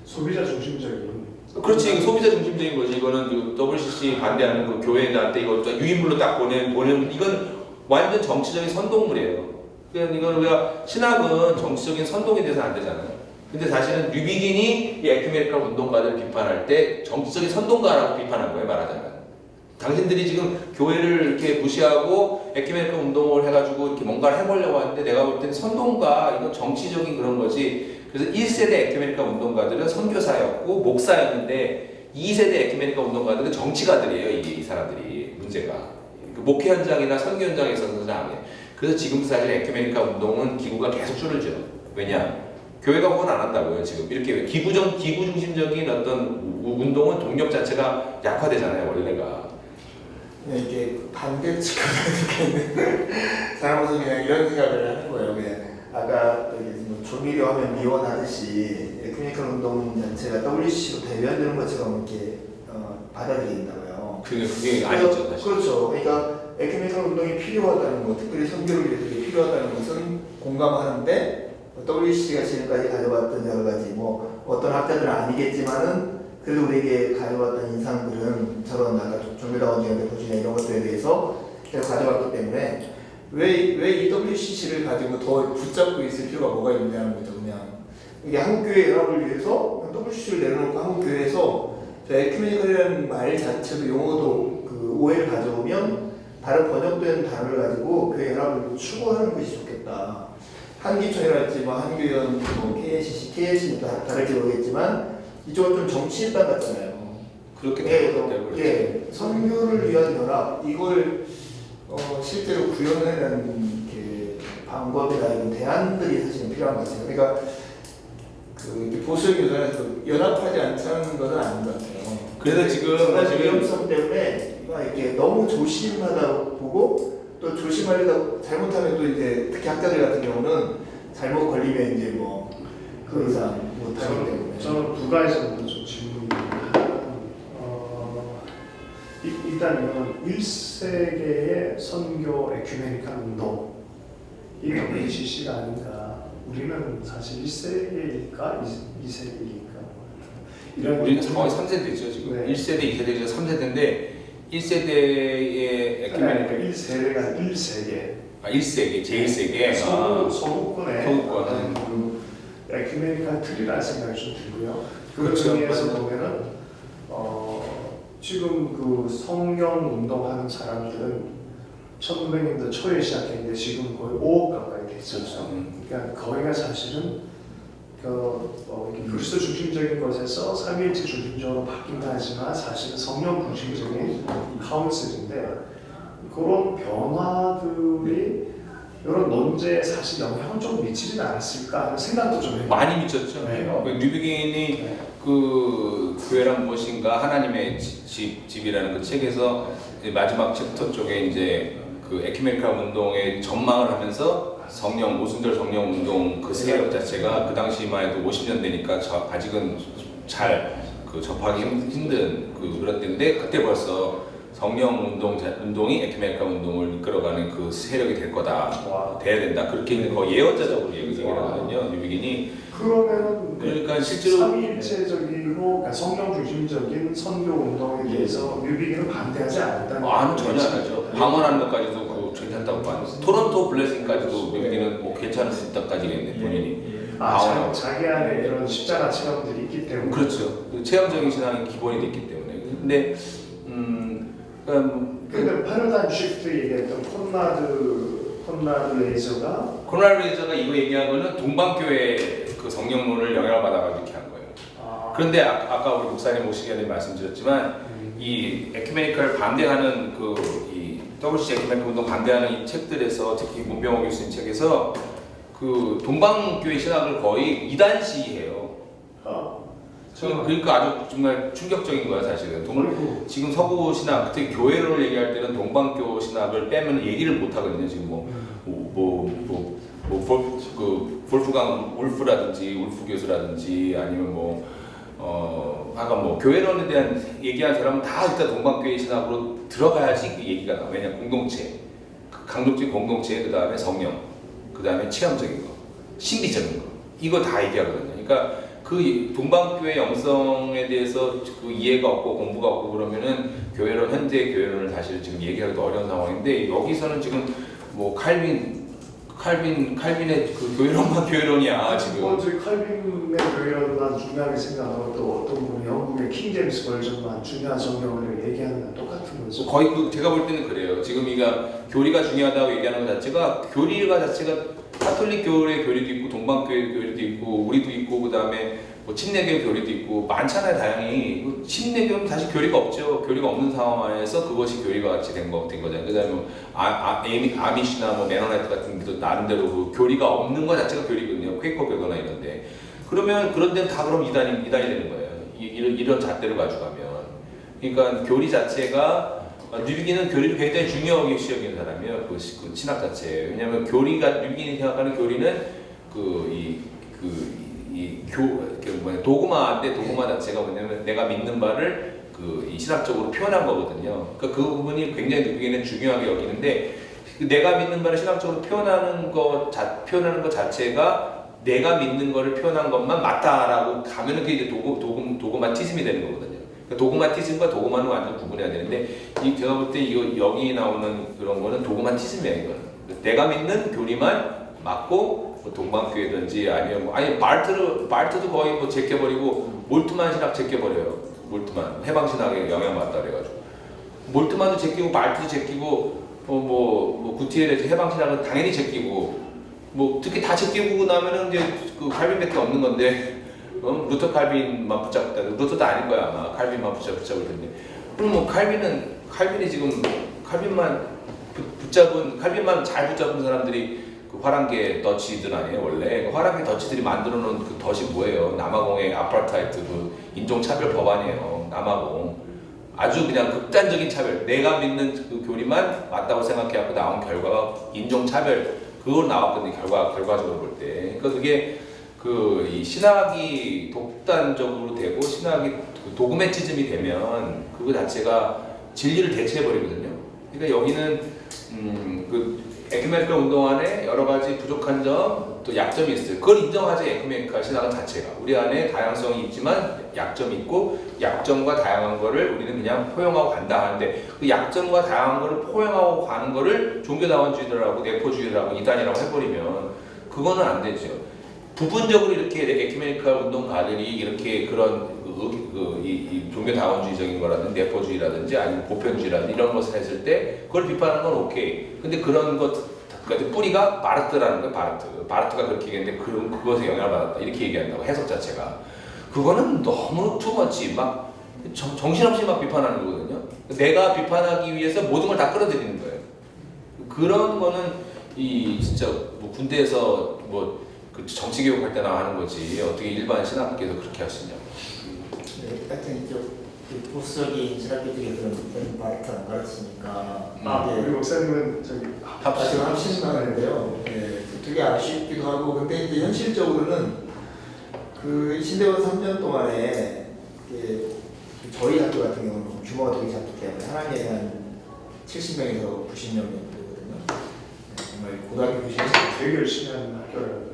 소비자 중심적인. 그렇지, 이거 소비자 중심적인 거지. 이거는 그 WCC 반대하는 그 교회들한테 이거 유인물로 딱 보내는 이건 완전 정치적인 선동물이에요. 그러니까 이건 우리가 신학은 정치적인 선동에 대해서 안 되잖아요. 근데 사실은 뉴비긴이 이 에큐메니컬 운동가들을 비판할 때 정치적인 선동가라고 비판한 거예요, 말하자면. 당신들이 지금 교회를 이렇게 무시하고 에큐메니컬 운동을 해가지고 이렇게 뭔가를 해보려고 하는데 내가 볼 때는 선동가, 이건 정치적인 그런 거지. 그래서 1세대 에큐메니컬 운동가들은 선교사였고 목사였는데 2세대 에큐메니컬 운동가들은 정치가들이에요, 이 사람들이. 문제가. 목회 현장이나 선교 현장에 있어서는 아니에요. 그래서 지금도 사실 에큐메니컬 운동은 기구가 계속 줄어들죠. 왜냐? 교회가 후원 안 한다고요, 지금. 이렇게 기구 중심적인 어떤 운동은 동력 자체가 약화되잖아요, 원래가. 이게 반대 측면에 있는 사람으로서 그냥 이런 생각을 하는 거예요. 그냥 아까 조미료 하면 미원하듯이 에큐메니컬 운동 자체가 WCC로 대변되는 것처럼 이렇게 받아들인다고요. 그게 아니죠, 사실. 그렇죠. 그러니까 에큐메니컬 운동이 필요하다는 것, 특별히 선교를 위해서 필요하다는 것은 공감하는데 WCC가 지금까지 가져왔던 여러 가지 뭐 어떤 학자들은 아니겠지만은 그래도 우리에게 가져왔던 인상들은 저런 아까 종교다원주의나 내포주의나 이런 것들에 대해서 계속 가져왔기 때문에 왜 이 WCC를 가지고 더 붙잡고 있을 필요가 뭐가 있냐는 거죠. 그냥 이게 한국교회 연합을 위해서 WCC를 내려놓고 한국교회에서 저 에큐메니컬이라는 말 자체도 용어도 그 오해를 가져오면 다른 번역된 단어를 가지고 교회 연합을 추구하는 것이 좋겠다. 한기총이랄지 뭐 한교연, 뭐 KCC, KLC는 다를지 모르겠지만 이쪽은 좀 정치 일단 같잖아요. 그렇게 예, 선교를 위한 연합 이걸 실제로 구현해내는 방법이나 이런 대안들이 사실은 필요한 것 같아요. 그러니까 그 보수 교단에서 연합하지 않자는 것은 아닌 것 같아요. 그래서 지금 사실 위험성 때문에 막 이렇게 너무 조심하다 보고 또 조심하려다 잘못하면 또 이제 특히 학자들 같은 경우는 잘못 걸리면 이제 뭐 그 이상 못하기 때문에. 저는 두 가지 정도 좀 질문이 하나는 일단 이건 1세계의 선교 에큐메니칼 운동 이 WCC가 아닌가. 우리는 사실 1세계일까 2세계일까 이런 우리는 거의 3세대죠 지금. 네. 1세대, 2세대에서 3세대인데 1세대의 에큐메니컬 1세대가 1세계 아 1세계, 제1세계 서구권의 그 에큐메니칼 틀이라는 생각이 좀 들고요. 그런 그렇죠. 의미에서 맞아요. 보면은 지금 그 성령 운동하는 사람들은 1900년대 초에 시작했는데 지금 거의 5억 가까이 됐었죠. 그러니까 거기가 사실은 이렇게 그리스도 중심적인 것에서 삼위일체 중심적으로 바뀐다 하지만 사실은 성령 중심적인 카운슬인데 그런 변화들이 이런 논제에 사실 영향을 좀 미치진 않았을까 하는 생각도 좀 해요. 많이 미쳤죠. 네. 뉴비긴이 네. 그 교회란 무엇인가 하나님의 집이라는 그 책에서 이제 마지막 챕터 쪽에 이제 그 에큐메니칼 운동의 전망을 하면서 성령 오순절 성령 운동 그 세력 자체가 그 당시만 해도 50년대니까 아직은 잘 그 접하기 힘든 그런 때인데 그때 벌써 성령 운동이 에큐메니칼 운동을 이끌어가는 그 세력이 될 거다, 돼야 된다. 그렇게 거의 예언자적으로 얘기를 하거든요. 뉴비긴이. 그러면은 그러니까 실제로 삼위일체적이고 그러니까 성령 중심적인 선교 운동에 대해서 뉴비긴은 반대하지 않았다는 전혀 안 하죠. 방언하는 것까지도 그 괜찮다고 봐요. 토론토 블레싱까지도 뉴비긴은 뭐 괜찮을 수 있다까지 했네 본인이. 자기 안에 이런 십자가 체험들이 있기 때문에. 그렇죠. 체험적인 신앙이 기본이 됐기 때문에. 근데 근데 패러다임 시프트 얘기했던 콘라드 레이저가 이거 얘기한 거는 동방교회 그 성령론을 영향을 받아가지고 이렇게 한 거예요. 그런데 아까 우리 목사님 모시기 전에 말씀드렸지만 이 에큐메니칼 반대하는 이 WCC 에큐메니칼 운동 반대하는 이 책들에서 특히 문병호 교수님 책에서 그 동방교회 신학을 거의 이단시해요. 그러니까 아주 정말 충격적인 거야 사실은. 지금 서구 신학, 특히 교회론을 얘기할 때는 동방교 신학을 빼면 얘기를 못 하거든요. 지금 볼프강 울프라든지 울프 교수라든지 아니면 교회론에 대한 얘기하는 사람은 다 일단 동방교회 신학으로 들어가야지 그 얘기가 나와. 왜냐 공동체, 강력적인 공동체, 그 다음에 성령, 그 다음에 체험적인 거, 신비적인 거, 이거 다 얘기하거든요. 그러니까 그 동방교회 영성에 대해서 그 이해가 없고 공부가 없고 그러면은 교회론, 현대 교회론을 사실 지금 얘기하기도 어려운 상황인데 여기서는 지금 칼빈의 그 교회론만 교회론이야 지금. 저희 칼빈의 교회론만 중요하게 생각하고 또 어떤 분이 영국의 킹 제임스 버전만 중요한 성경을 얘기하는 건 똑같은 거죠. 거의 제가 볼 때는 그래요. 지금 교리가 중요하다고 얘기하는 것 자체가 카톨릭 교회 교리도 있고 동방교회 교리도 있고 우리도 있고 그 다음에 침례교회 교리도 있고 많잖아요 다양히. 침례교회는 사실 교리가 없죠. 교리가 없는 상황 안에서 그것이 교리가 같이 된 거잖아요. 그다음에 아미시나 메노나이트 같은 데도 나름대로 그 교리가 없는 것 자체가 교리거든요. 퀘이커 교도나 이런데. 그러면 그런 데는 다 그럼 이단이 되는 거예요. 이런 잣대를 가져가면. 그러니까 교리 자체가 뉴비긴은 교리를 굉장히 중요하게 여기는 사람이에요. 그 신학 자체. 왜냐하면 뉴비긴이 생각하는 교리는 도구마인데 도구마 자체가 뭐냐면 내가 믿는 바를 이 신학적으로 표현한 거거든요. 그러니까 그 부분이 굉장히 뉴비긴은 중요하게 여기는데 내가 믿는 바를 신학적으로 표현하는 것 자체가 내가 믿는 거를 표현한 것만 맞다라고 가면은 그게 이제 도그마티즘이 되는 거거든요. 그러니까 도그마티즘과 도그마는 완전 구분해야 되는데 제가 볼 때 여기 나오는 그런 거는 도그마티즘이야 이거는. 내가 믿는 교리만 맞고 동방교회든지 아니면 바르트도 거의 제껴버리고 몰트만 신학 제껴버려요. 몰트만 해방신학에 영향받다 그래가지고 몰트만도 제끼고 바르트도 제끼고 구티에레즈 해방신학은 당연히 제끼고 특히 다 제끼고 나면은 이제 그 칼빈밖에 없는 건데 루터 칼빈만 붙잡다. 루터도 아닐 거야 아마. 칼빈만 붙잡을 텐데. 그럼 칼빈이 지금 칼빈만 붙잡은 칼빈만 잘 붙잡은 사람들이 그 화랑계 더치들 아니에요 원래. 그 화랑계 더치들이 만들어놓은 그 덫이 뭐예요? 남아공의 아파르타이드 그 인종차별 법안이에요. 남아공 아주 그냥 극단적인 차별. 내가 믿는 그 교리만 맞다고 생각해갖고 나온 결과가 인종차별. 그걸 나왔거든요. 결과적으로 볼 때. 그러니까 그게 그 이 신학이 독단적으로 되고 신학이 그 도그매티즘이 되면 그거 자체가 진리를 대체해버리거든요. 그러니까 여기는 그 에큐메니컬 운동 안에 여러 가지 부족한 점, 또 약점이 있어요. 그걸 인정하지 에큐메니컬 신학은 자체가. 우리 안에 다양성이 있지만 약점이 있고 약점과 다양한 거를 우리는 그냥 포용하고 간다 하는데 그 약점과 다양한 거를 포용하고 가는 거를 종교다원주의라고 내포주의라고 이단이라고 해버리면 그거는 안 되죠. 부분적으로 이렇게 에큐메니컬 운동가들이 이렇게 그런 이 종교다원주의적인 거라든지 내포주의라든지 아니면 보편주의라든지 이런 것을 했을 때 그걸 비판하는 건 오케이. 근데 그런 것 그러니까 뿌리가 바르트라는 거예요. 바르트가 그렇게 얘기했는데 그것에 영향을 받았다 이렇게 얘기한다고 해석 자체가 그거는 너무 투머치 막 정신없이 막 비판하는 거거든요. 내가 비판하기 위해서 모든 걸 다 끌어들이는 거예요. 그런 거는 이 진짜 뭐 군대에서 뭐 그 정치 교육할 때나 하는 거지 어떻게 일반 신학계에서 그렇게 할 수 있냐. 네, 하여튼 이쪽 그 보수적인 신학교들에서는 바르트 안 가르치니까 우리 목사님은 저기 지금 합신하는데요. 네, 되게 아쉽기도 하고 근데 이제 현실적으로는 그 신대원 3년 동안에 저희 학교 같은 경우는 규모가 되게 작기 때문에 한 학년에 한 70명에서 90명 정도 되거든요. 정말 고등학교 교실에서 되게 열심히 하는 학교라고.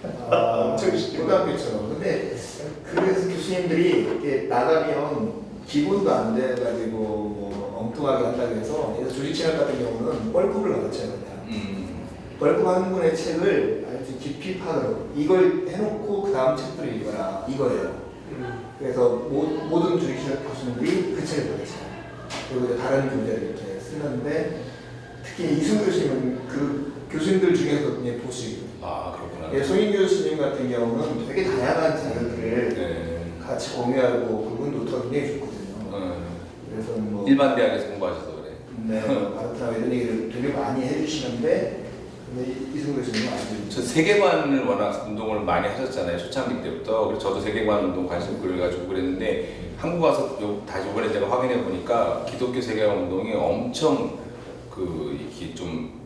엄청 고등학교처럼. 근데 그래서 교수님들이 이렇게 나가면 기본도 안 돼가지고 뭐 엉뚱하게 한다고 해서 그래서 조직진학 같은 경우는 뻘컵을 가르쳐요 그냥. 뻘컵 한 권의 책을 아주 깊이 파도록 이걸 해놓고 그 다음 책들을 읽어라 이거예요. 그래서 모든 조직진학 교수님들이 그 책을 가르쳐요. 그리고 이제 다른 교재를 이렇게 쓰는데 특히 이승 교수님은 그 교수님들 중에서 그냥 보수이거든요. 아 그렇구나. 예, 소인 교수님 같은 경우는 되게 다양한 자료들을 네. 같이 공유하고 그분 노트가 굉장히 좋거든요. 그래서 뭐 일반 대학에서 공부하셔서 그래. 네, 바르트나 이런 얘기를 되게 많이 해주시는데 근데 이승 교수님은 아주 저 세계관을 워낙 운동을 많이 하셨잖아요. 초창기 때부터. 그래서 저도 세계관 운동 관심 끌어가지고 그랬는데 한국 와서 다시 이번에 제가 확인해 보니까 기독교 세계관 운동이 엄청 이렇게 좀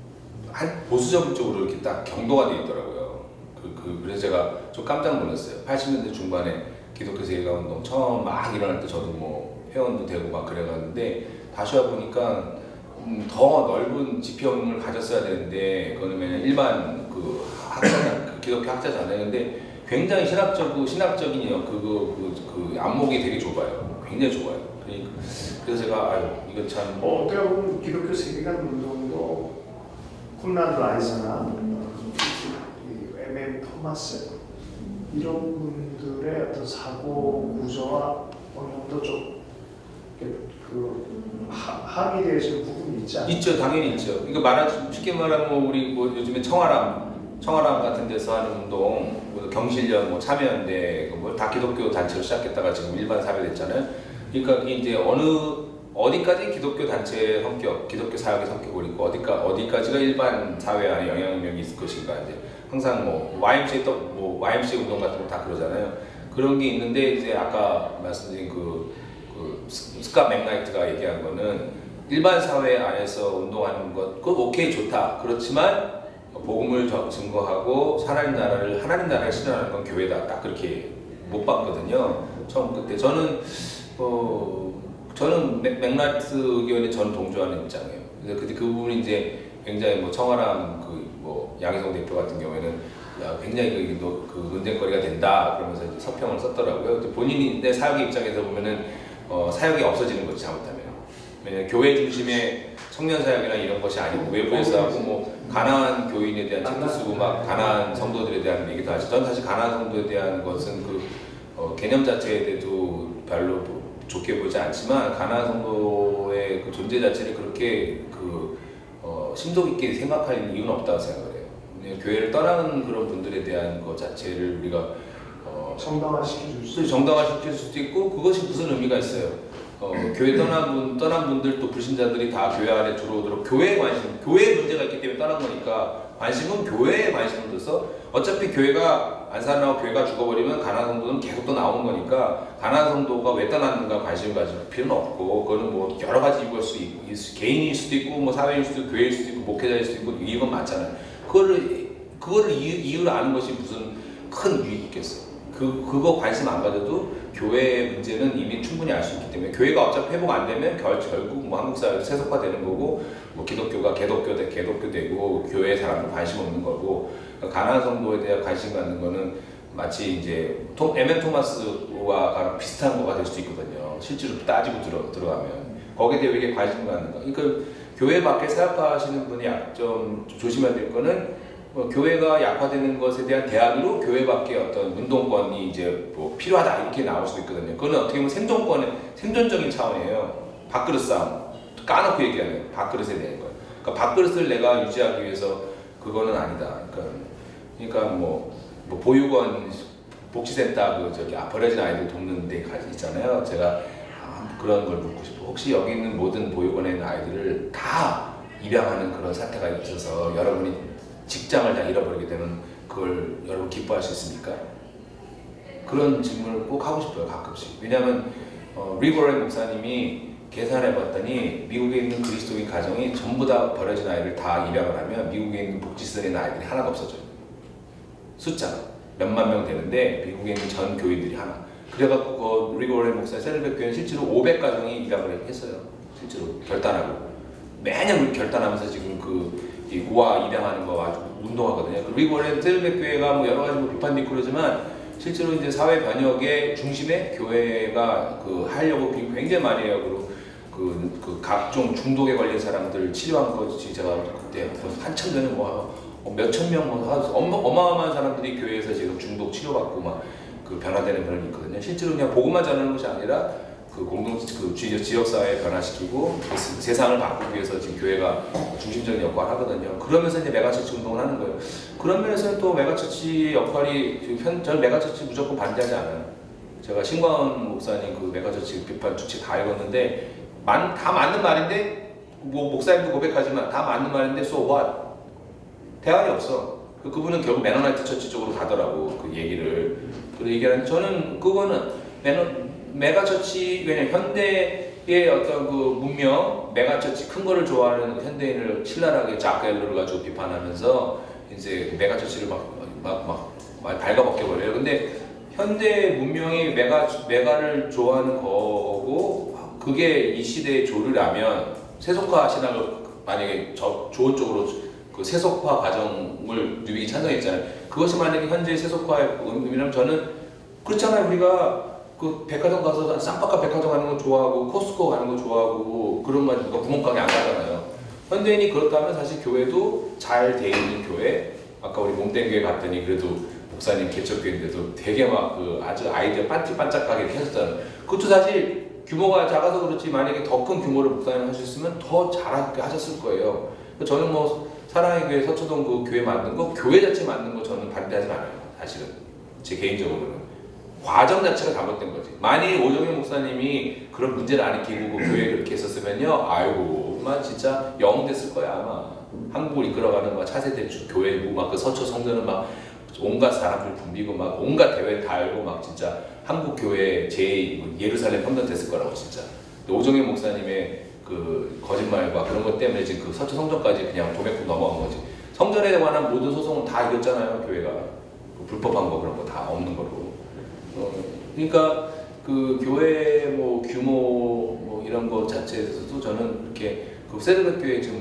보수적인 쪽으로 이렇게 딱 경도가 돼 있더라고요. 그래서 제가 좀 깜짝 놀랐어요. 80년대 중반에 기독교 세계관 운동 처음 막 일어날 때 저도 뭐 회원도 되고 막 그래갔는데 다시 와 보니까 더 넓은 지평을 가졌어야 되는데 그거는 그냥 일반 기독교 학자잖아요. 근데 굉장히 신학적인 그 안목이 되게 좁아요. 굉장히 좁아요. 그래서 제가 이거 참 어떻게 보면 기독교 세계관 운동도 콘라드 라이저나 M.M. 토마스 이런 분들의 어떤 사고 구조와 어느 정도 좀 합의되어지는 부분이 있지 않나요? 있죠, 당연히 있죠. 그러니까 쉽게 말하면 우리 뭐 요즘에 청아람 같은 데서 하는 운동, 뭐 경실련, 뭐 참여연대, 뭐 다 기독교 단체로 시작했다가 지금 일반 사회 됐잖아요. 그러니까 이제 어디까지 기독교 단체의 성격, 기독교 사역의 성격을 있고 어디까지가 일반 사회 안에 영향력이 있을 것인가 이제 항상 뭐 YMCA 운동 같은 거 다 그러잖아요. 그런 게 있는데 이제 아까 말씀드린 그 스캇 맥나이트가 얘기한 거는 일반 사회 안에서 운동하는 것 그거 오케이 좋다. 그렇지만 복음을 증거하고 하나님 나라를 실현하는 건 교회다. 딱 그렇게 못 봤거든요. 처음 그때 저는 맥라이트 의견에 저는 동조하는 입장이에요. 그래서 그 부분이 이제 굉장히 뭐 청아람 양희성 대표 같은 경우에는 굉장히 그 논쟁거리가 된다 그러면서 이제 서평을 썼더라고요. 본인이 내 사역의 입장에서 보면은 사역이 없어지는 거지 잘못하면. 왜냐면 교회 중심의 청년 사역이나 이런 것이 아니고 외부에서 하고 뭐 가난한 교인에 대한 책도 쓰고 막 가난한 성도들에 대한 얘기도 하죠. 전 사실 가난한 성도에 대한 것은 개념 자체에 대해도 별로 좋게 보지 않지만 가난한 성도의 그 존재 자체를 그렇게 심도 깊게 생각할 이유는 없다고 생각을 해요. 교회를 떠나는 그런 분들에 대한 것 자체를 우리가 정당화시킬 수도 있고 그것이 무슨 의미가 있어요. 교회 떠난 분들 또 불신자들이 다 교회 안에 들어오도록 교회에 문제가 있기 때문에 떠난 거니까 관심은 교회에 관심을 둬서 어차피 교회가 안 살아나고 교회가 죽어버리면 가난한 성도는 계속 또 나오는 거니까 가난한 성도가 왜 떠났는가 관심을 가질 필요는 없고 그거는 뭐 여러 가지 이유가 수 있고 개인일 수도 있고 뭐 사회일 수도 있고 교회일 수도 있고 목회자일 수도 있고 이유가 많잖아요. 그거를 이유를 아는 것이 무슨 큰 유익이 있겠어. 그거 관심 안 가져도 교회의 문제는 이미 충분히 알 수 있기 때문에 교회가 어차피 회복 안 되면 결국 뭐 한국 사회에서 세속화되는 거고 뭐 기독교가 개독교 되고 교회 사람들 관심 없는 거고 가난한 성도에 대한 관심 갖는 거는 마치 이제 에멘 토마스와 비슷한 거가 될 수도 있거든요. 실제로 따지고 들어가면 거기에 대해 왜 관심 갖는 거. 그러니까 교회 밖에 사역하시는 분이 좀 조심해야 될 거는 교회가 약화되는 것에 대한 대안으로 교회 밖에 어떤 운동권이 이제 뭐 필요하다 이렇게 나올 수도 있거든요. 그거는 어떻게 보면 생존적인 차원이에요. 밥그릇 싸움 까놓고 얘기하는 밥그릇에 대한 거예요. 그러니까 밥그릇을 내가 유지하기 위해서 그거는 아니다. 그러니까 뭐 보육원 복지센터 버려진 아이들 돕는 데 있잖아요. 제가 그런 걸 묻고 싶어. 혹시 여기 있는 모든 보육원에 있는 아이들을 다 입양하는 그런 사태가 있어서 여러분이 직장을 다 잃어버리게 되면 그걸 여러분 기뻐할 수 있습니까? 그런 질문을 꼭 하고 싶어요. 가끔씩. 왜냐하면 리버렌 목사님이 계산해 봤더니 미국에 있는 그리스도인 가정이 전부 다 버려진 아이를 다 입양을 하면 미국에 있는 복지시설에 있는 아이들이 하나도 없어져요. 숫자가 몇만 명 되는데 미국에 있는 전 교인들이 하나. 그래갖고 리버렌 목사의 세르베 교회는 실제로 500가정이 입양을 했어요. 실제로 결단하고 매년 결단하면서 지금 이 고아 입양하는 거 아주 운동하거든요. 리버렌 세르베 교회가 뭐 여러 가지 비판도 있고 그러지만 실제로 이제 사회 변혁의 중심에 교회가 하려고 굉장히 많이 해요. 그리고 각종 중독에 걸린 사람들 치료한 것이 제가 그때 한참 전에 몇천 명 어마어마한 사람들이 교회에서 지금 중독 치료받고 막 변화되는 그런 게 있거든요. 실제로 그냥 복음만 전하는 것이 아니라 지역사회 변화시키고 세상을 바꾸기 위해서 지금 교회가 중심적인 역할을 하거든요. 그러면서 이제 메가처치 운동을 하는 거예요. 그런 면에서는 또 메가처치 역할이 저는 메가처치 무조건 반대하지 않아요. 제가 신광훈 목사님 메가처치 비판 주책 다 읽었는데 다 맞는 말인데 뭐 목사님도 고백하지만 다 맞는 말인데 so what? 대안이 없어. 그분은 결국 메노나이트 처치 쪽으로 가더라고 그 얘기를. 그리고 얘기하는 저는 그거는 메가처치 왜냐 현대의 어떤 문명 메가처치 큰 거를 좋아하는 현대인을 신랄하게 자크엘러를 가지고 비판하면서 이제 메가처치를 막 발가벗겨 버려요. 근데 현대 문명이 메가를 좋아하는 거고 그게 이 시대의 조류라면 세속화 신학을 만약에 좋은 쪽으로 세속화 과정을 뉴빅이 찬성했잖아요. 그것이 만약에 현재 세속화의 의미라면 저는 그렇잖아요. 우리가 백화점 가서 쌍박한 백화점 가는 거 좋아하고 코스코 가는 거 좋아하고 그런 거 누가 구멍가게 안 가잖아요. 현대인이 그렇다면 사실 교회도 잘 돼 있는 교회 아까 우리 몸된 교회 갔더니 그래도 목사님 개척교회인데도 되게 아주 아이디어 반짝반짝하게 이렇게 하셨잖아요. 그것도 사실 규모가 작아서 그렇지 만약에 더 큰 규모를 목사님 하셨으면 더 잘하게 하셨을 거예요. 저는 사랑의 교회 서초동 교회 만든 거 교회 자체 만든 거 저는 반대하지 않아요. 사실은 제 개인적으로는. 과정 자체가 잘못된 거지. 만일 오정현 목사님이 그런 문제를 안 일으키고 교회 그렇게 했었으면요, 아이고, 진짜 영웅 됐을 거야 아마. 한국을 이끌어가는 차세대 교회고 서초 성전은 온갖 사람들 붐비고 온갖 대회를 다 열고 진짜 한국 교회 예루살렘 펀던 됐을 거라고 진짜. 오정현 목사님의 거짓말과 그런 것 때문에 지금 서초 성전까지 그냥 도매국 넘어간 거지. 성전에 관한 모든 소송은 다 이겼잖아요, 교회가. 불법한 거 그런 거 다 없는 거로. 그러니까 교회 규모 이런 거 자체에서도 저는 이렇게 세르벳 교회 지금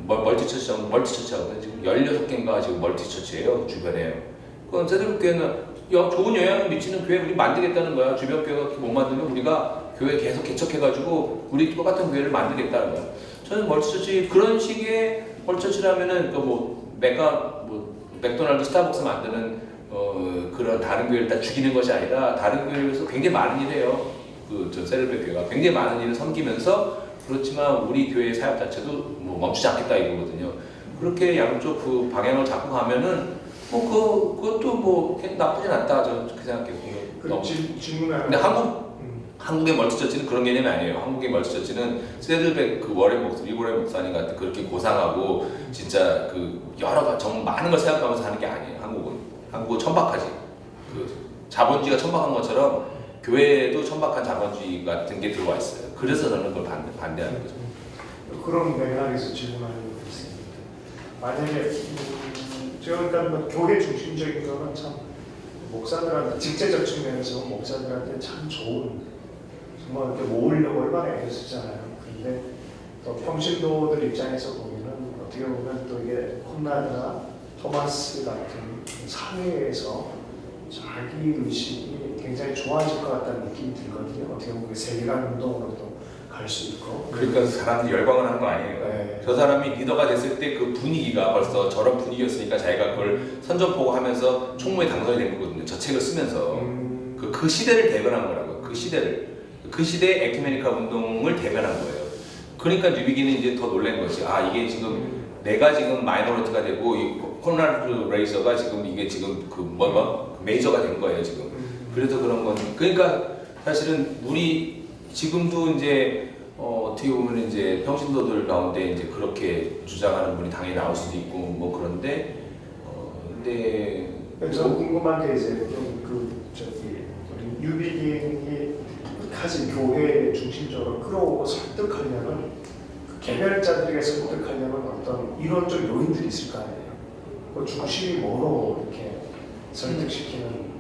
멀티처치 하거든요. 지금 16개인가 지금 멀티처치예요 주변에. 그럼 세르벳 교회는 좋은 영향을 미치는 교회 우리 만들겠다는 거야. 주변 교회가 못 만들면 우리가 교회 계속 개척해가지고 우리 똑같은 교회를 만들겠다는 거야. 저는 멀티처치 그런 식의 멀티처치라면은 맥도날드 스타벅스 만드는 그런 다른 교회를 다 죽이는 것이 아니라 다른 교회에서 굉장히 많은 일을 해요. 세르베 교회가 굉장히 많은 일을 섬기면서 그렇지만 우리 교회의 사역 자체도 멈추지 않겠다 이거거든요. 그렇게 양쪽 방향을 잡고 가면은 그것도 나쁘진 않다 저는 그렇게 생각해요. 질문 하나. 근데 한국의 멀티처치는 그런 개념이 아니에요. 한국의 멀티처치는 세들백 그 리고레 목사님 같은 그렇게 고상하고 진짜 그 여러 가지 정말 많은 걸 생각하면서 하는 게 아니에요. 한국은 천박하지. 그 자본주의가 천박한 것처럼 교회에도 천박한 자본주의 같은 게 들어와 있어요. 그래서 저는 그걸 반대하는 거죠. 그런 맥락에서 질문하는 게 있습니다. 만약에 제가 일단 뭐 교회 중심적인 거는 참 목사들한테 직제적 측면에서 목사들한테 참 좋은 정말 이렇게 모으려고 얼마나 애를 쓰잖아요. 그런데 또 평신도들 입장에서 보면은 어떻게 보면 또 이게 콘라드나 토마스 같은 사회에서 자기 의식이 굉장히 좋아질 것 같다는 느낌이 들거든요. 어떻게 보면 세계관 운동으로도 갈 수 있고. 그러니까 사람들이 열광을 하는 거 아니에요. 네. 저 사람이 리더가 됐을 때 그 분위기가 벌써 저런 분위기였으니까 자기가 그걸 선전포고 하면서 총무에 당선이 된 거거든요. 저 책을 쓰면서 그 시대를 대변한 거라고요. 그 시대의 에큐메니컬 운동을 대변한 거예요. 그러니까 뉴비기는 이제 더 놀란 것이 이게 지금 내가 지금 마이너리티가 되고 이 코나르드 레이저가 지금 이게 지금 메이저가 된 거예요 지금. 그래서 그런 건 그러니까 사실은 우리 지금도 이제 어떻게 보면 이제 평신도들 가운데 이제 그렇게 주장하는 분이 당연히 나올 수도 있고 뭐 그런데 근데 저는 궁금한 게 이제 우리 뉴비gin이 가진 교회 중심적으로 끌어오고 설득하려면 그 개별자들에게 설득하려면 어떤 이론적 요인들이 있을 거 아니에요. 그 중심이 뭐로 이렇게 설득시키는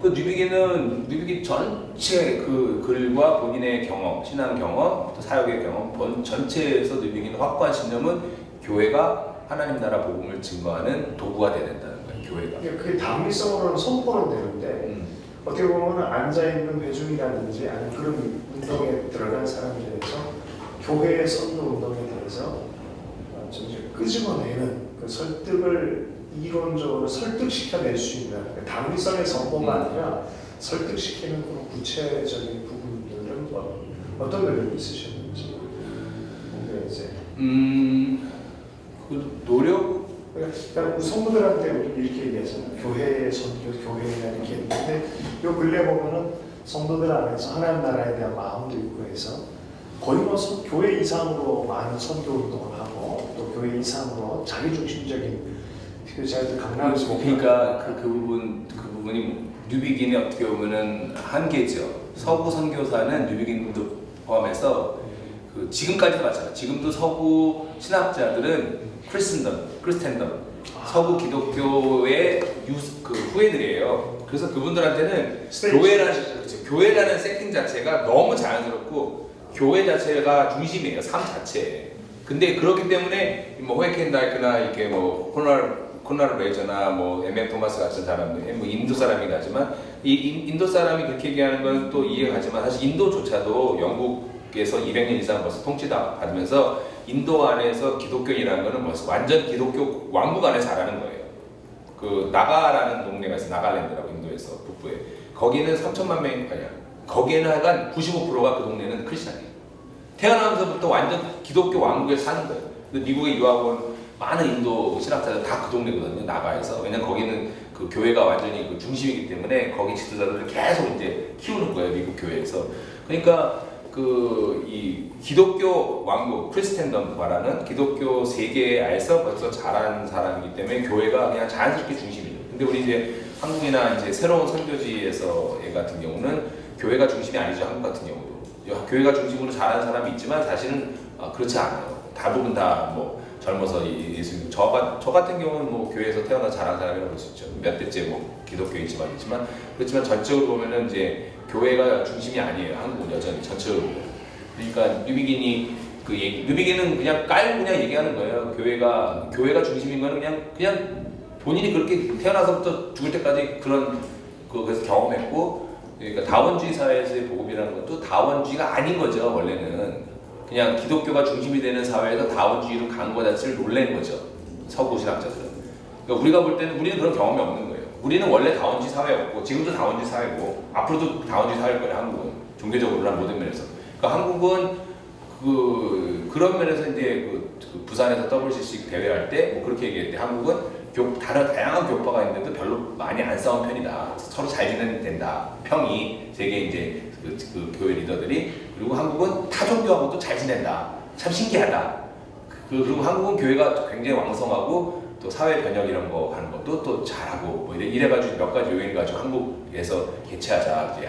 그 뉴비기 전체 그 글과 본인의 경험, 신앙 경험, 또 사역의 경험 전체에서 뉴비기는 확고한 신념은 교회가 하나님 나라 복음을 증거하는 도구가 되야 된다는 거예요. 교회가. 그게 당위성으로는 선포는 되는데 어떻게 보면 앉아있는 회중이라든지 아니면 그런 운동에 들어간 사람들에서 교회의 선도 운동에 대해서 좀 이제 끄집어내는 그 설득을 이론적으로 설득시켜낼 수 있는 당위성의 선포가 아니라 설득시키는 그런 구체적인 부분들은 어떤 노력이 있으셨는지 이제 그 노력 그러니까 성도들한테 우리 이렇게 얘기하잖아요. 교회의 선교, 교회에 이렇게 했는데 요 근래 보면은 성도들 안에서 하나님 나라에 대한 마음도 있고 해서 거의 뭐 교회 이상으로 많은 선교 운동을 하고 또 교회 이상으로 자기 중심적인 그 제가 강남에서 그러니까 그 부분이 뉴비긴이 어떻게 보면은 한계죠. 서구 선교사는 뉴비긴도 포함해서 그 지금까지도 마찬가지. 지금도 서구 신학자들은 크리스텐덤, 서구 기독교의 그 후예들이에요. 그래서 그분들한테는 교회라는 세팅 자체가 너무 자연스럽고 교회 자체가 중심이에요. 삶 자체. 근데 그렇기 때문에 뭐 호에켄다이크나 이렇게 뭐 코나르 레이저나 뭐 M.M. 토마스 같은 사람들, 뭐 인도 사람이긴 하지만 이 인도 사람이 그렇게 얘기하는 건 또 이해가 가지만 사실 인도조차도 영국에서 200년 이상 벌써 통치다 받으면서 인도 안에서 기독교인이라는 거는 벌써 완전 기독교 왕국 안에 자라는 거예요. 그 나가라는 동네가 있어요. 나갈랜드라고 인도에서 북부에. 거기는 3천만 명이 아니야. 거기에는 하여간 95%가 그 동네는 크리스찬이에요. 태어나면서부터 완전 기독교 왕국에 사는 거예요. 근데 미국에 유학 온 많은 인도 신학자들 다 그 동네거든요. 나가에서. 왜냐면 거기는 그 교회가 완전히 그 중심이기 때문에 거기 지도자들을 계속 이제 키우는 거예요. 미국 교회에서. 그러니까 이 기독교 왕국 크리스텐덤 말하는 기독교 세계에서 벌써 자란 사람이기 때문에 교회가 그냥 자연스럽게 중심이죠. 근데 우리 이제 한국이나 이제 새로운 선교지에서 같은 경우는 교회가 중심이 아니죠. 한국 같은 경우도 교회가 중심으로 자란 사람이 있지만 사실은 그렇지 않아요. 대부분 다 뭐 젊어서 예수님 저 같은 경우는 뭐 교회에서 태어나 자란 사람이라고 볼 수 있죠. 몇 대째 뭐 기독교인 집안이지만 그렇지만 전적으로 보면은 이제 교회가 중심이 아니에요. 한국은 여전히 전체적으로. 그러니까 뉴비긴은 그냥 깔고 그냥 얘기하는 거예요. 교회가 중심인 거는 그냥 본인이 그렇게 태어나서부터 죽을 때까지 그래서 경험했고, 그러니까 다원주의 사회에서의 복음이라는 것도 다원주의가 아닌 거죠. 원래는 그냥 기독교가 중심이 되는 사회에서 다원주의로 간 거 자체를 놀란 거죠. 서구 신학자들은. 그러니까 우리가 볼 때는 우리는 그런 경험이 없는 거예요. 우리는 원래 다원주의 사회였고 지금도 다원주의 사회고 앞으로도 다원주의 사회일 거예요. 한국은 종교적으로나 모든 면에서. 그러니까 한국은 그런 면에서 이제 그 부산에서 WCC 대회할 때 뭐 그렇게 얘기했대. 한국은 다양한 교파가 있는데도 별로 많이 안 싸운 편이다. 서로 잘 지내면 된다. 평이 되게 이제 그 교회 리더들이. 그리고 한국은 타 종교하고도 잘 지낸다. 참 신기하다. 그리고 한국은 교회가 굉장히 왕성하고 또 사회 변혁 이런 거 하는 것도 또 잘하고 뭐 이래가지고 몇 가지 요인 가지고 한국에서 개최하자. 이제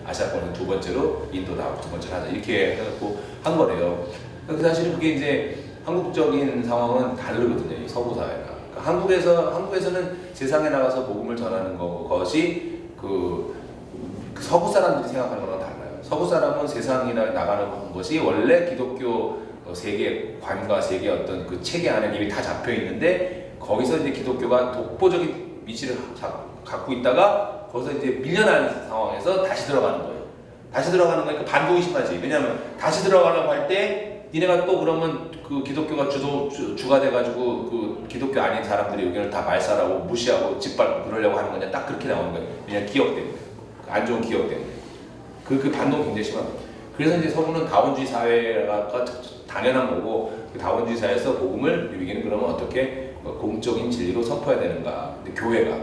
아시아권은 두 번째로 인도도 하고 두 번째로 하자 이렇게 해갖고 한 거래요. 근데 사실은 그게 이제 한국적인 상황은 다르거든요. 이 서구 사회가. 그러니까 한국에서는 세상에 나가서 복음을 전하는 것이 그 서구 사람들이 생각하는 거랑 달라요. 서구 사람은 세상에 나가는 것이 원래 기독교 세계관과 세계 어떤 그 체계 안에 이미 다 잡혀 있는데 거기서 이제 기독교가 독보적인 위치를 갖고 있다가 거기서 이제 밀려나는 상황에서 다시 들어가는 거예요. 다시 들어가는 거니까 반동이 심하지. 왜냐하면 다시 들어가려고 할 때 니네가 또 그러면 그 기독교가 주가 돼가지고 그 기독교 아닌 사람들의 의견을 다 말살하고 무시하고 짓밟고 그러려고 하는 거냐 딱 그렇게 나오는 거예요. 왜냐면 기억 때문에 안 좋은 기억 때문에 그 반동 굉장히 심합니다. 그래서 이제 서구는 다원주의 사회가 당연한 거고 그 다원주의 사회에서 복음을 누리기는 그러면 어떻게 공적인 진리로 선포해야 되는가? 근데 교회가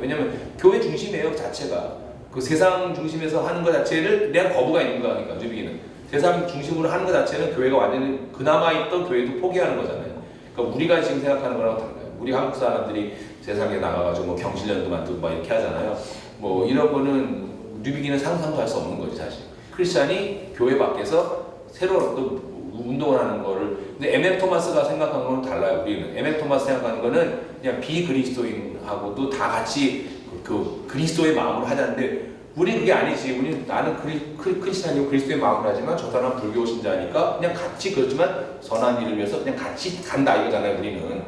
왜냐면 교회 중심이에요 자체가 그 세상 중심에서 하는 것 자체를 대한 거부가 있는 거니까 누비기는 세상 중심으로 하는 것 자체는 교회가 완전히 그나마 있던 교회도 포기하는 거잖아요. 그러니까 우리가 지금 생각하는 거랑 달라요. 우리 한국 사람들이 세상에 나가가지고 뭐 경실련도 만들고 막 이렇게 하잖아요. 뭐 이런 거는 누비기는 상상도 할 수 없는 거지 사실. 크리스찬이 교회 밖에서 새로운 어떤 운동을 하는 거를 근데 M.F. 토마스가 생각하는 건 달라요. 우리는 M.F. 토마스 생각하는 거는 그냥 비그리스도인하고도 다 같이 그 그리스도의 마음으로 하자는데 우리는 그게 아니지. 우리는 나는 크리스찬이고 그리스도의 마음으로 하지만 저 사람은 불교 신자니까 그냥 같이 그렇지만 선한 일을 위해서 그냥 같이 간다 이거잖아요. 우리는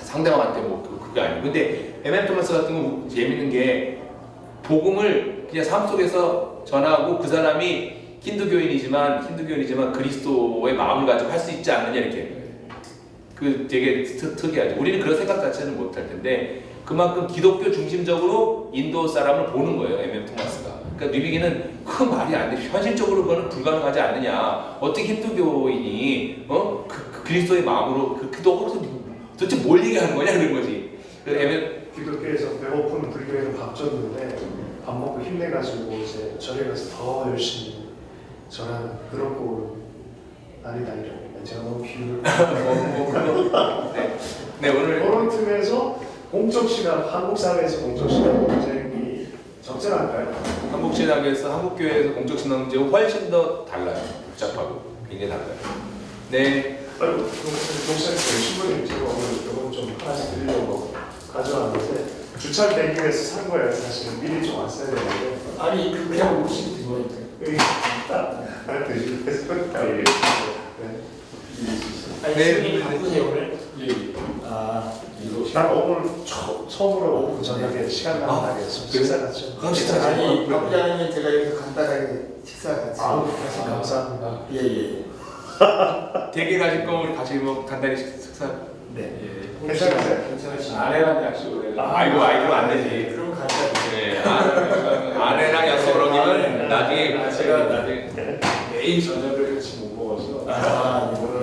상대방한테 뭐 그게 아니고 근데 M.F. 토마스 같은 거 재밌는 게 복음을 그냥 삶 속에서 전하고 그 사람이 힌두교인이지만 그리스도의 마음을 가지고 할 수 있지 않느냐 이렇게 그 되게 특이하죠. 우리는 그런 생각 자체는 못할 텐데 그만큼 기독교 중심적으로 인도 사람을 보는 거예요. M.F. 토마스가. 그러니까 뉴비기는 그 말이 안 돼. 현실적으로 그거는 불가능하지 않느냐. 어떻게 힌두교인이 그리스도의 마음으로 너 도대체 뭘 얘기하는 거냐 그런 거지. 기독교에서 배고픈 불교에는 밥 줬는데 밥 먹고 힘내가지고 이제 절에 가서 더 열심히 전하는 그런 꼴 아니다니죠. 제가 너무 비유를 네 오늘 그런 틈에서 공적 시간 한국 사회에서 공적 시간 논쟁이 적절할까요? 한국 신학에서 한국 교회에서 공적 신앙제와 훨씬 더 달라요. 복잡하고 굉장히 달라요. 네. 아이고 목사님 신부님 제가 오늘 이건 좀 하나씩 드리려고 가져왔는데 주차 대기에서 산 거예요. 사실 미리 좀 왔어야 되는데 아니 그냥 오시면 되거든요. 여기 딱 드시면서 아니 네. 바쁘세요 오늘? 예. 아 이거 난 오늘 처음으로 오후 저녁에 시간 나는 날이었어. 식사 같이. 식사 아니 바쁘지 않으면 제가 여기서 간단하게 식사 같이. 아우 감사합니다. 예예. 대게 가실 거면 우리 같이 뭐 간단히 식사. 네. 괜찮으세요? 괜찮으시죠? 아내랑 약속을 해요. 아이고 그럼 안 되지. 그럼 같이. 네. 아내랑 약속을 하기는 나중에 제가 나중에 매일 저녁을 같이 못 먹어서. 아 이거는